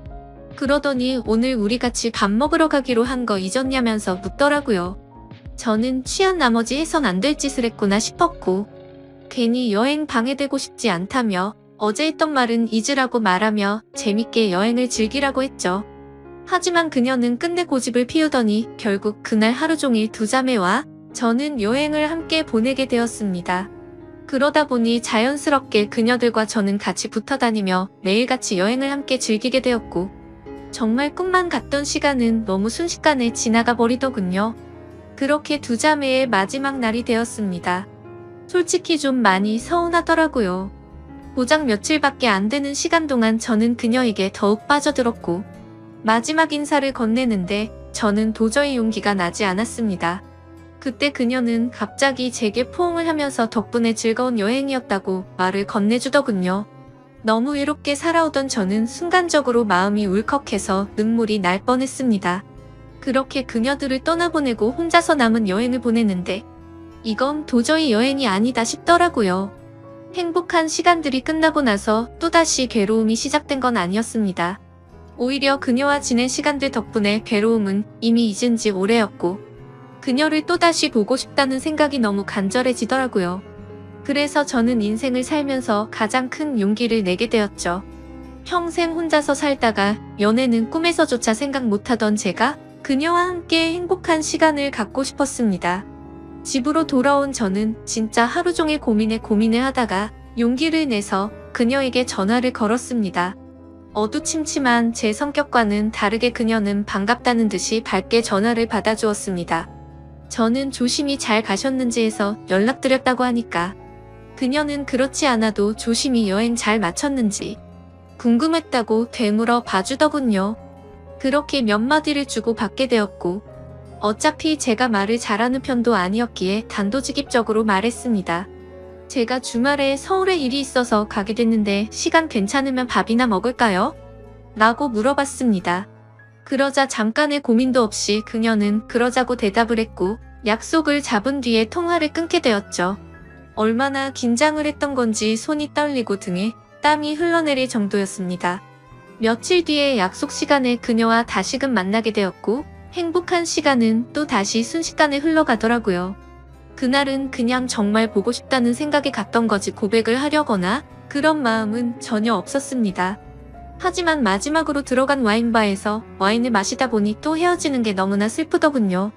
그러더니 오늘 우리 같이 밥 먹으러 가기로 한 거 잊었냐면서 묻더라고요. 저는 취한 나머지 해선 안 될 짓을 했구나 싶었고 괜히 여행 방해되고 싶지 않다며 어제 했던 말은 잊으라고 말하며 재밌게 여행을 즐기라고 했죠. 하지만 그녀는 끝내 고집을 피우더니 결국 그날 하루 종일 2 자매와 저는 여행을 함께 보내게 되었습니다. 그러다 보니 자연스럽게 그녀들과 저는 같이 붙어 다니며 매일같이 여행을 함께 즐기게 되었고 정말 꿈만 같던 시간은 너무 순식간에 지나가 버리더군요. 그렇게 2 자매의 마지막 날이 되었습니다. 솔직히 좀 많이 서운하더라고요. 고작 며칠밖에 안 되는 시간 동안 저는 그녀에게 더욱 빠져들었고 마지막 인사를 건네는데 저는 도저히 용기가 나지 않았습니다. 그때 그녀는 갑자기 제게 포옹을 하면서 덕분에 즐거운 여행이었다고 말을 건네주더군요. 너무 외롭게 살아오던 저는 순간적으로 마음이 울컥해서 눈물이 날 뻔했습니다. 그렇게 그녀들을 떠나보내고 혼자서 남은 여행을 보내는데 이건 도저히 여행이 아니다 싶더라고요. 행복한 시간들이 끝나고 나서 또다시 괴로움이 시작된 건 아니었습니다. 오히려 그녀와 지낸 시간들 덕분에 괴로움은 이미 잊은 지 오래였고 그녀를 또다시 보고 싶다는 생각이 너무 간절해지더라고요. 그래서 저는 인생을 살면서 가장 큰 용기를 내게 되었죠. 평생 혼자서 살다가 연애는 꿈에서조차 생각 못하던 제가 그녀와 함께 행복한 시간을 갖고 싶었습니다. 집으로 돌아온 저는 진짜 하루 종일 고민을 하다가 용기를 내서 그녀에게 전화를 걸었습니다. 어두침침한 제 성격과는 다르게 그녀는 반갑다는 듯이 밝게 전화를 받아주었습니다. 저는 조심히 잘 가셨는지 해서 연락드렸다고 하니까 그녀는 그렇지 않아도 조심히 여행 잘 마쳤는지 궁금했다고 되물어 봐주더군요. 그렇게 몇 마디를 주고 받게 되었고 어차피 제가 말을 잘하는 편도 아니었기에 단도직입적으로 말했습니다. 제가 주말에 서울에 일이 있어서 가게 됐는데 시간 괜찮으면 밥이나 먹을까요? 라고 물어봤습니다. 그러자 잠깐의 고민도 없이 그녀는 그러자고 대답을 했고 약속을 잡은 뒤에 통화를 끊게 되었죠. 얼마나 긴장을 했던 건지 손이 떨리고 등에 땀이 흘러내릴 정도였습니다. 며칠 뒤에 약속 시간에 그녀와 다시금 만나게 되었고 행복한 시간은 또 다시 순식간에 흘러가더라고요. 그날은 그냥 정말 보고 싶다는 생각이 갔던 거지 고백을 하려거나 그런 마음은 전혀 없었습니다. 하지만 마지막으로 들어간 와인바에서 와인을 마시다 보니 또 헤어지는 게 너무나 슬프더군요.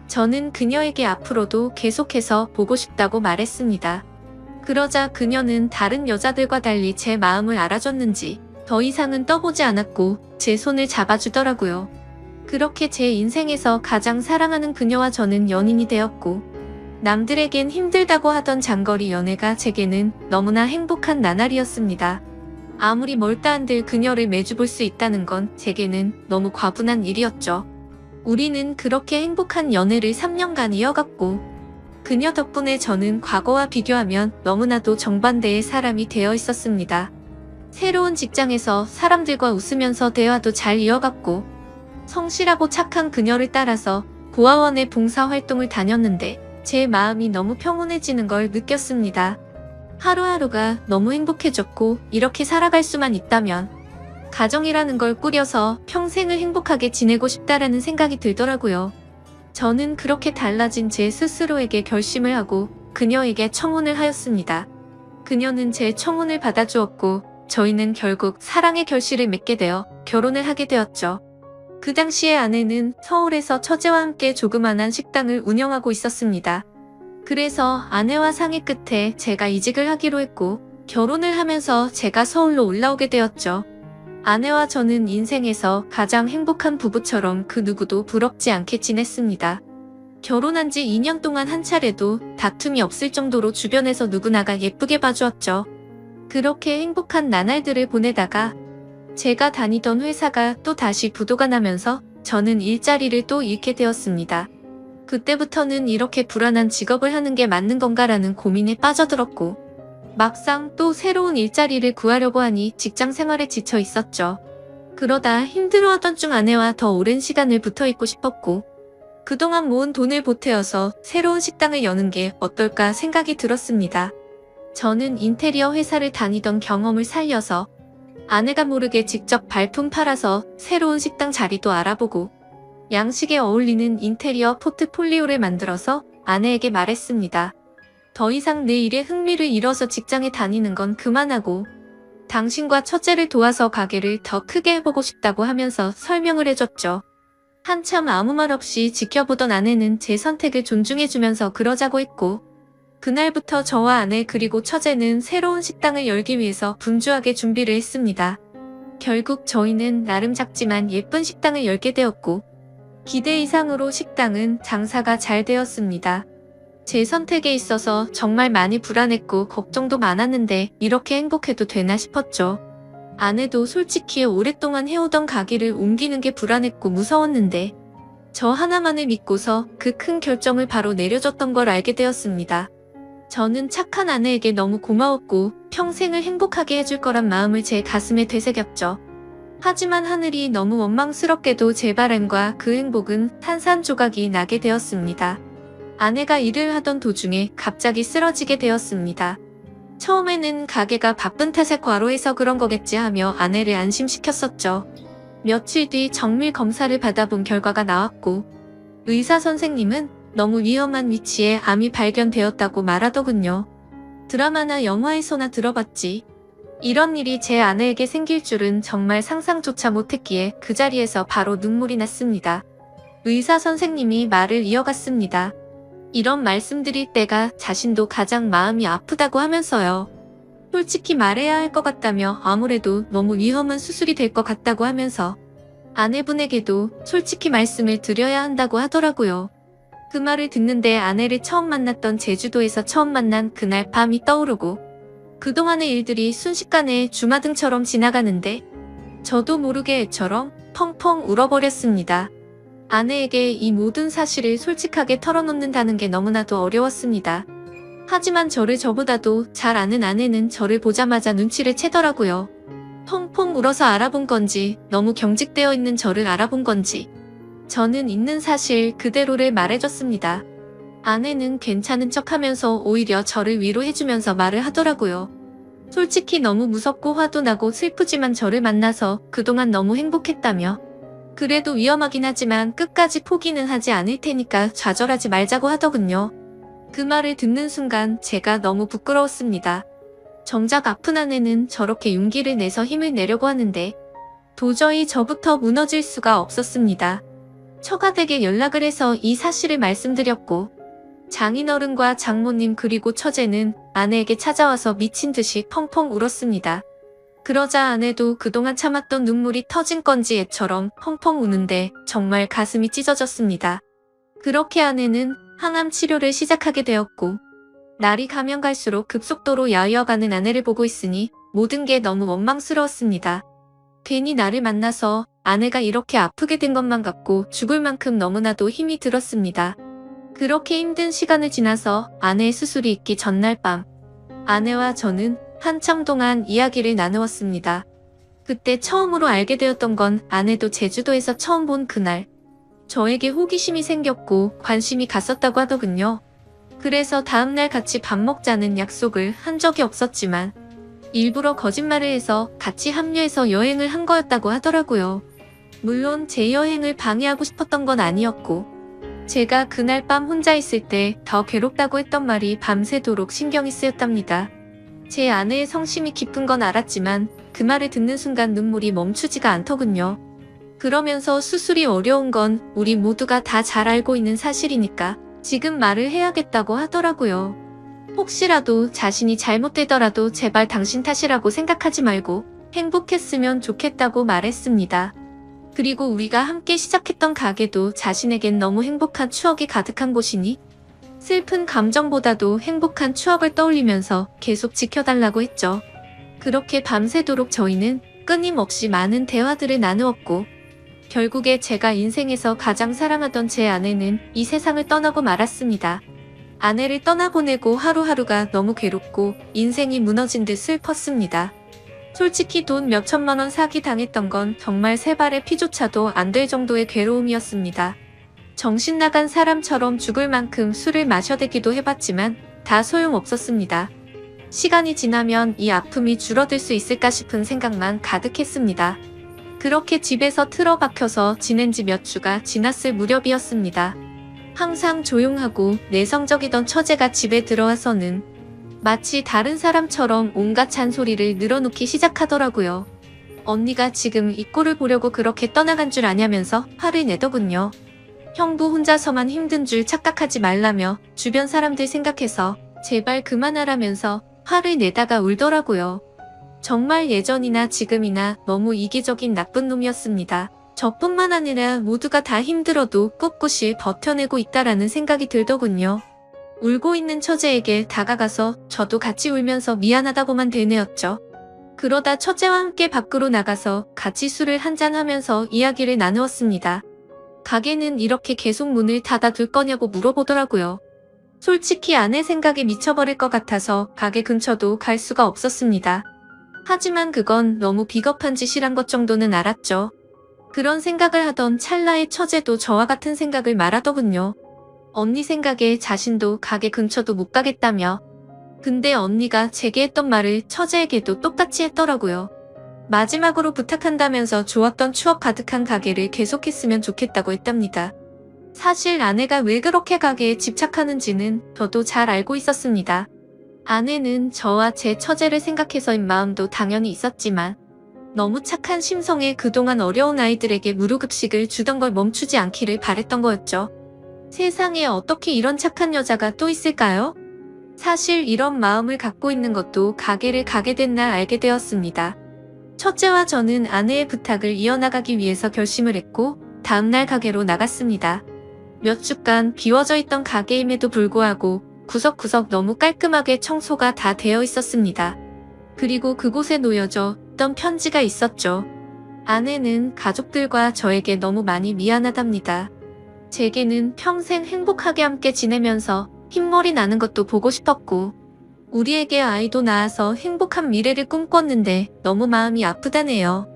저는 그녀에게 앞으로도 계속해서 보고 싶다고 말했습니다. 그러자 그녀는 다른 여자들과 달리 제 마음을 알아줬는지 더 이상은 떠보지 않았고 제 손을 잡아주더라고요. 그렇게 제 인생에서 가장 사랑하는 그녀와 저는 연인이 되었고 남들에겐 힘들다고 하던 장거리 연애가 제게는 너무나 행복한 나날이었습니다. 아무리 멀다 한들 그녀를 매주 볼 수 있다는 건 제게는 너무 과분한 일이었죠. 우리는 그렇게 행복한 연애를 3년간 이어갔고 그녀 덕분에 저는 과거와 비교하면 너무나도 정반대의 사람이 되어 있었습니다. 새로운 직장에서 사람들과 웃으면서 대화도 잘 이어갔고 성실하고 착한 그녀를 따라서 고아원의 봉사활동을 다녔는데 제 마음이 너무 평온해지는 걸 느꼈습니다. 하루하루가 너무 행복해졌고 이렇게 살아갈 수만 있다면 가정이라는 걸 꾸려서 평생을 행복하게 지내고 싶다라는 생각이 들더라고요. 저는 그렇게 달라진 제 스스로에게 결심을 하고 그녀에게 청혼을 하였습니다. 그녀는 제 청혼을 받아주었고 저희는 결국 사랑의 결실을 맺게 되어 결혼을 하게 되었죠. 그 당시에 아내는 서울에서 처제와 함께 조그만한 식당을 운영하고 있었습니다. 그래서 아내와 상의 끝에 제가 이직을 하기로 했고 결혼을 하면서 제가 서울로 올라오게 되었죠. 아내와 저는 인생에서 가장 행복한 부부처럼 그 누구도 부럽지 않게 지냈습니다. 결혼한 지 2년 동안 한 차례도 다툼이 없을 정도로 주변에서 누구나가 예쁘게 봐주었죠. 그렇게 행복한 나날들을 보내다가 제가 다니던 회사가 또 다시 부도가 나면서 저는 일자리를 또 잃게 되었습니다. 그때부터는 이렇게 불안한 직업을 하는 게 맞는 건가라는 고민에 빠져들었고 막상 또 새로운 일자리를 구하려고 하니 직장 생활에 지쳐 있었죠. 그러다 힘들어하던 중 아내와 더 오랜 시간을 붙어있고 싶었고 그동안 모은 돈을 보태어서 새로운 식당을 여는 게 어떨까 생각이 들었습니다. 저는 인테리어 회사를 다니던 경험을 살려서 아내가 모르게 직접 발품 팔아서 새로운 식당 자리도 알아보고 양식에 어울리는 인테리어 포트폴리오를 만들어서 아내에게 말했습니다. 더 이상 내 일에 흥미를 잃어서 직장에 다니는 건 그만하고 당신과 처제를 도와서 가게를 더 크게 해보고 싶다고 하면서 설명을 해줬죠. 한참 아무 말 없이 지켜보던 아내는 제 선택을 존중해주면서 그러자고 했고 그날부터 저와 아내 그리고 처제는 새로운 식당을 열기 위해서 분주하게 준비를 했습니다. 결국 저희는 나름 작지만 예쁜 식당을 열게 되었고 기대 이상으로 식당은 장사가 잘 되었습니다. 제 선택에 있어서 정말 많이 불안했고 걱정도 많았는데 이렇게 행복해도 되나 싶었죠. 아내도 솔직히 오랫동안 해오던 가게를 옮기는 게 불안했고 무서웠는데 저 하나만을 믿고서 그 큰 결정을 바로 내려줬던 걸 알게 되었습니다. 저는 착한 아내에게 너무 고마웠고 평생을 행복하게 해줄 거란 마음을 제 가슴에 되새겼죠. 하지만 하늘이 너무 원망스럽게도 제 바람과 그 행복은 산산조각이 나게 되었습니다. 아내가 일을 하던 도중에 갑자기 쓰러지게 되었습니다. 처음에는 가게가 바쁜 탓에 과로해서 그런 거겠지 하며 아내를 안심시켰었죠. 며칠 뒤 정밀 검사를 받아본 결과가 나왔고 의사 선생님은 너무 위험한 위치에 암이 발견되었다고 말하더군요. 드라마나 영화에서나 들어봤지. 이런 일이 제 아내에게 생길 줄은 정말 상상조차 못했기에 그 자리에서 바로 눈물이 났습니다. 의사 선생님이 말을 이어갔습니다. 이런 말씀드릴 때가 자신도 가장 마음이 아프다고 하면서요. 솔직히 말해야 할 것 같다며 아무래도 너무 위험한 수술이 될 것 같다고 하면서 아내분에게도 솔직히 말씀을 드려야 한다고 하더라고요. 그 말을 듣는데 아내를 처음 만났던 제주도에서 처음 만난 그날 밤이 떠오르고 그동안의 일들이 순식간에 주마등처럼 지나가는데 저도 모르게 애처럼 펑펑 울어버렸습니다. 아내에게 이 모든 사실을 솔직하게 털어놓는다는 게 너무나도 어려웠습니다. 하지만 저를 저보다도 잘 아는 아내는 저를 보자마자 눈치를 채더라고요. 펑펑 울어서 알아본 건지 너무 경직되어 있는 저를 알아본 건지 저는 있는 사실 그대로를 말해줬습니다. 아내는 괜찮은 척하면서 오히려 저를 위로해주면서 말을 하더라고요. 솔직히 너무 무섭고 화도 나고 슬프지만 저를 만나서 그동안 너무 행복했다며 그래도 위험하긴 하지만 끝까지 포기는 하지 않을 테니까 좌절하지 말자고 하더군요. 그 말을 듣는 순간 제가 너무 부끄러웠습니다. 정작 아픈 아내는 저렇게 용기를 내서 힘을 내려고 하는데 도저히 저부터 무너질 수가 없었습니다. 처가댁에 연락을 해서 이 사실을 말씀드렸고 장인어른과 장모님 그리고 처제는 아내에게 찾아와서 미친 듯이 펑펑 울었습니다. 그러자 아내도 그동안 참았던 눈물이 터진 건지 애처럼 펑펑 우는데 정말 가슴이 찢어졌습니다. 그렇게 아내는 항암 치료를 시작하게 되었고 날이 가면 갈수록 급속도로 야위어가는 아내를 보고 있으니 모든 게 너무 원망스러웠습니다. 괜히 나를 만나서 아내가 이렇게 아프게 된 것만 같고 죽을 만큼 너무나도 힘이 들었습니다. 그렇게 힘든 시간을 지나서 아내의 수술이 있기 전날 밤 아내와 저는 한참 동안 이야기를 나누었습니다. 그때 처음으로 알게 되었던 건 아내도 제주도에서 처음 본 그날 저에게 호기심이 생겼고 관심이 갔었다고 하더군요. 그래서 다음날 같이 밥 먹자는 약속을 한 적이 없었지만 일부러 거짓말을 해서 같이 합류해서 여행을 한 거였다고 하더라고요. 물론 제 여행을 방해하고 싶었던 건 아니었고 제가 그날 밤 혼자 있을 때 더 괴롭다고 했던 말이 밤새도록 신경이 쓰였답니다. 제 아내의 성심이 깊은 건 알았지만 그 말을 듣는 순간 눈물이 멈추지가 않더군요. 그러면서 수술이 어려운 건 우리 모두가 다 잘 알고 있는 사실이니까 지금 말을 해야겠다고 하더라고요. 혹시라도 자신이 잘못되더라도 제발 당신 탓이라고 생각하지 말고 행복했으면 좋겠다고 말했습니다. 그리고 우리가 함께 시작했던 가게도 자신에겐 너무 행복한 추억이 가득한 곳이니 슬픈 감정보다도 행복한 추억을 떠올리면서 계속 지켜달라고 했죠. 그렇게 밤새도록 저희는 끊임없이 많은 대화들을 나누었고 결국에 제가 인생에서 가장 사랑하던 제 아내는 이 세상을 떠나고 말았습니다. 아내를 떠나보내고 하루하루가 너무 괴롭고 인생이 무너진 듯 슬펐습니다. 솔직히 돈 몇천만 원 사기당했던 건 정말 세 발의 피조차도 안 될 정도의 괴로움이었습니다. 정신 나간 사람처럼 죽을 만큼 술을 마셔대기도 해봤지만 다 소용없었습니다. 시간이 지나면 이 아픔이 줄어들 수 있을까 싶은 생각만 가득했습니다. 그렇게 집에서 틀어박혀서 지낸 지 몇 주가 지났을 무렵이었습니다. 항상 조용하고 내성적이던 처제가 집에 들어와서는 마치 다른 사람처럼 온갖 잔소리를 늘어놓기 시작하더라고요. 언니가 지금 이 꼴을 보려고 그렇게 떠나간 줄 아냐면서 화를 내더군요. 형부 혼자서만 힘든 줄 착각하지 말라며 주변 사람들 생각해서 제발 그만하라면서 화를 내다가 울더라고요. 정말 예전이나 지금이나 너무 이기적인 나쁜 놈이었습니다. 저뿐만 아니라 모두가 다 힘들어도 꿋꿋이 버텨내고 있다라는 생각이 들더군요. 울고 있는 처제에게 다가가서 저도 같이 울면서 미안하다고만 되뇌었죠. 그러다 처제와 함께 밖으로 나가서 같이 술을 한잔하면서 이야기를 나누었습니다. 가게는 이렇게 계속 문을 닫아둘 거냐고 물어보더라고요. 솔직히 아내 생각에 미쳐버릴 것 같아서 가게 근처도 갈 수가 없었습니다. 하지만 그건 너무 비겁한 짓이란 것 정도는 알았죠. 그런 생각을 하던 찰나에 처제도 저와 같은 생각을 말하더군요. 언니 생각에 자신도 가게 근처도 못 가겠다며. 근데 언니가 제게 했던 말을 처제에게도 똑같이 했더라고요. 마지막으로 부탁한다면서 좋았던 추억 가득한 가게를 계속했으면 좋겠다고 했답니다. 사실 아내가 왜 그렇게 가게에 집착하는지는 저도 잘 알고 있었습니다. 아내는 저와 제 처제를 생각해서인 마음도 당연히 있었지만 너무 착한 심성에 그동안 어려운 아이들에게 무료급식을 주던 걸 멈추지 않기를 바랬던 거였죠. 세상에 어떻게 이런 착한 여자가 또 있을까요? 사실 이런 마음을 갖고 있는 것도 가게를 가게 된 날 알게 되었습니다. 첫째와 저는 아내의 부탁을 이어나가기 위해서 결심을 했고 다음날 가게로 나갔습니다. 몇 주간 비워져 있던 가게임에도 불구하고 구석구석 너무 깔끔하게 청소가 다 되어 있었습니다. 그리고 그곳에 놓여져 있던 편지가 있었죠. 아내는 가족들과 저에게 너무 많이 미안하답니다. 제게는 평생 행복하게 함께 지내면서 흰머리 나는 것도 보고 싶었고 우리에게 아이도 낳아서 행복한 미래를 꿈꿨는데 너무 마음이 아프다네요.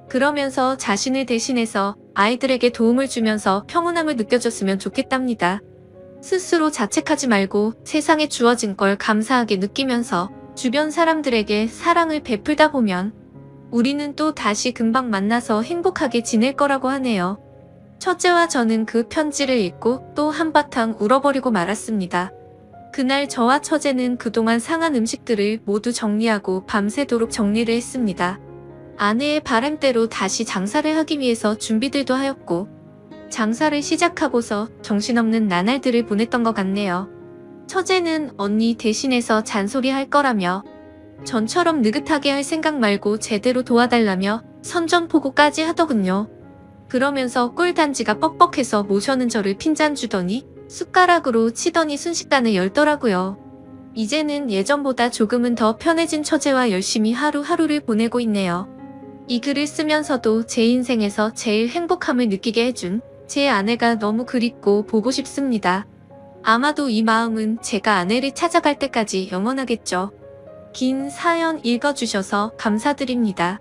그러면서 자신을 대신해서 아이들에게 도움을 주면서 평온함을 느껴줬으면 좋겠답니다. 스스로 자책하지 말고 세상에 주어진 걸 감사하게 느끼면서 주변 사람들에게 사랑을 베풀다 보면 우리는 또 다시 금방 만나서 행복하게 지낼 거라고 하네요. 첫째와 저는 그 편지를 읽고 또 한바탕 울어버리고 말았습니다. 그날 저와 처제는 그동안 상한 음식들을 모두 정리하고 밤새도록 정리를 했습니다. 아내의 바람대로 다시 장사를 하기 위해서 준비들도 하였고 장사를 시작하고서 정신없는 나날들을 보냈던 것 같네요. 처제는 언니 대신해서 잔소리할 거라며 전처럼 느긋하게 할 생각 말고 제대로 도와달라며 선전포고까지 하더군요. 그러면서 꿀단지가 뻑뻑해서 모셔는 저를 핀잔 주더니 숟가락으로 치더니 순식간에 열더라고요. 이제는 예전보다 조금은 더 편해진 처제와 열심히 하루하루를 보내고 있네요. 이 글을 쓰면서도 제 인생에서 제일 행복함을 느끼게 해준 제 아내가 너무 그립고 보고 싶습니다. 아마도 이 마음은 제가 아내를 찾아갈 때까지 영원하겠죠. 긴 사연 읽어주셔서 감사드립니다.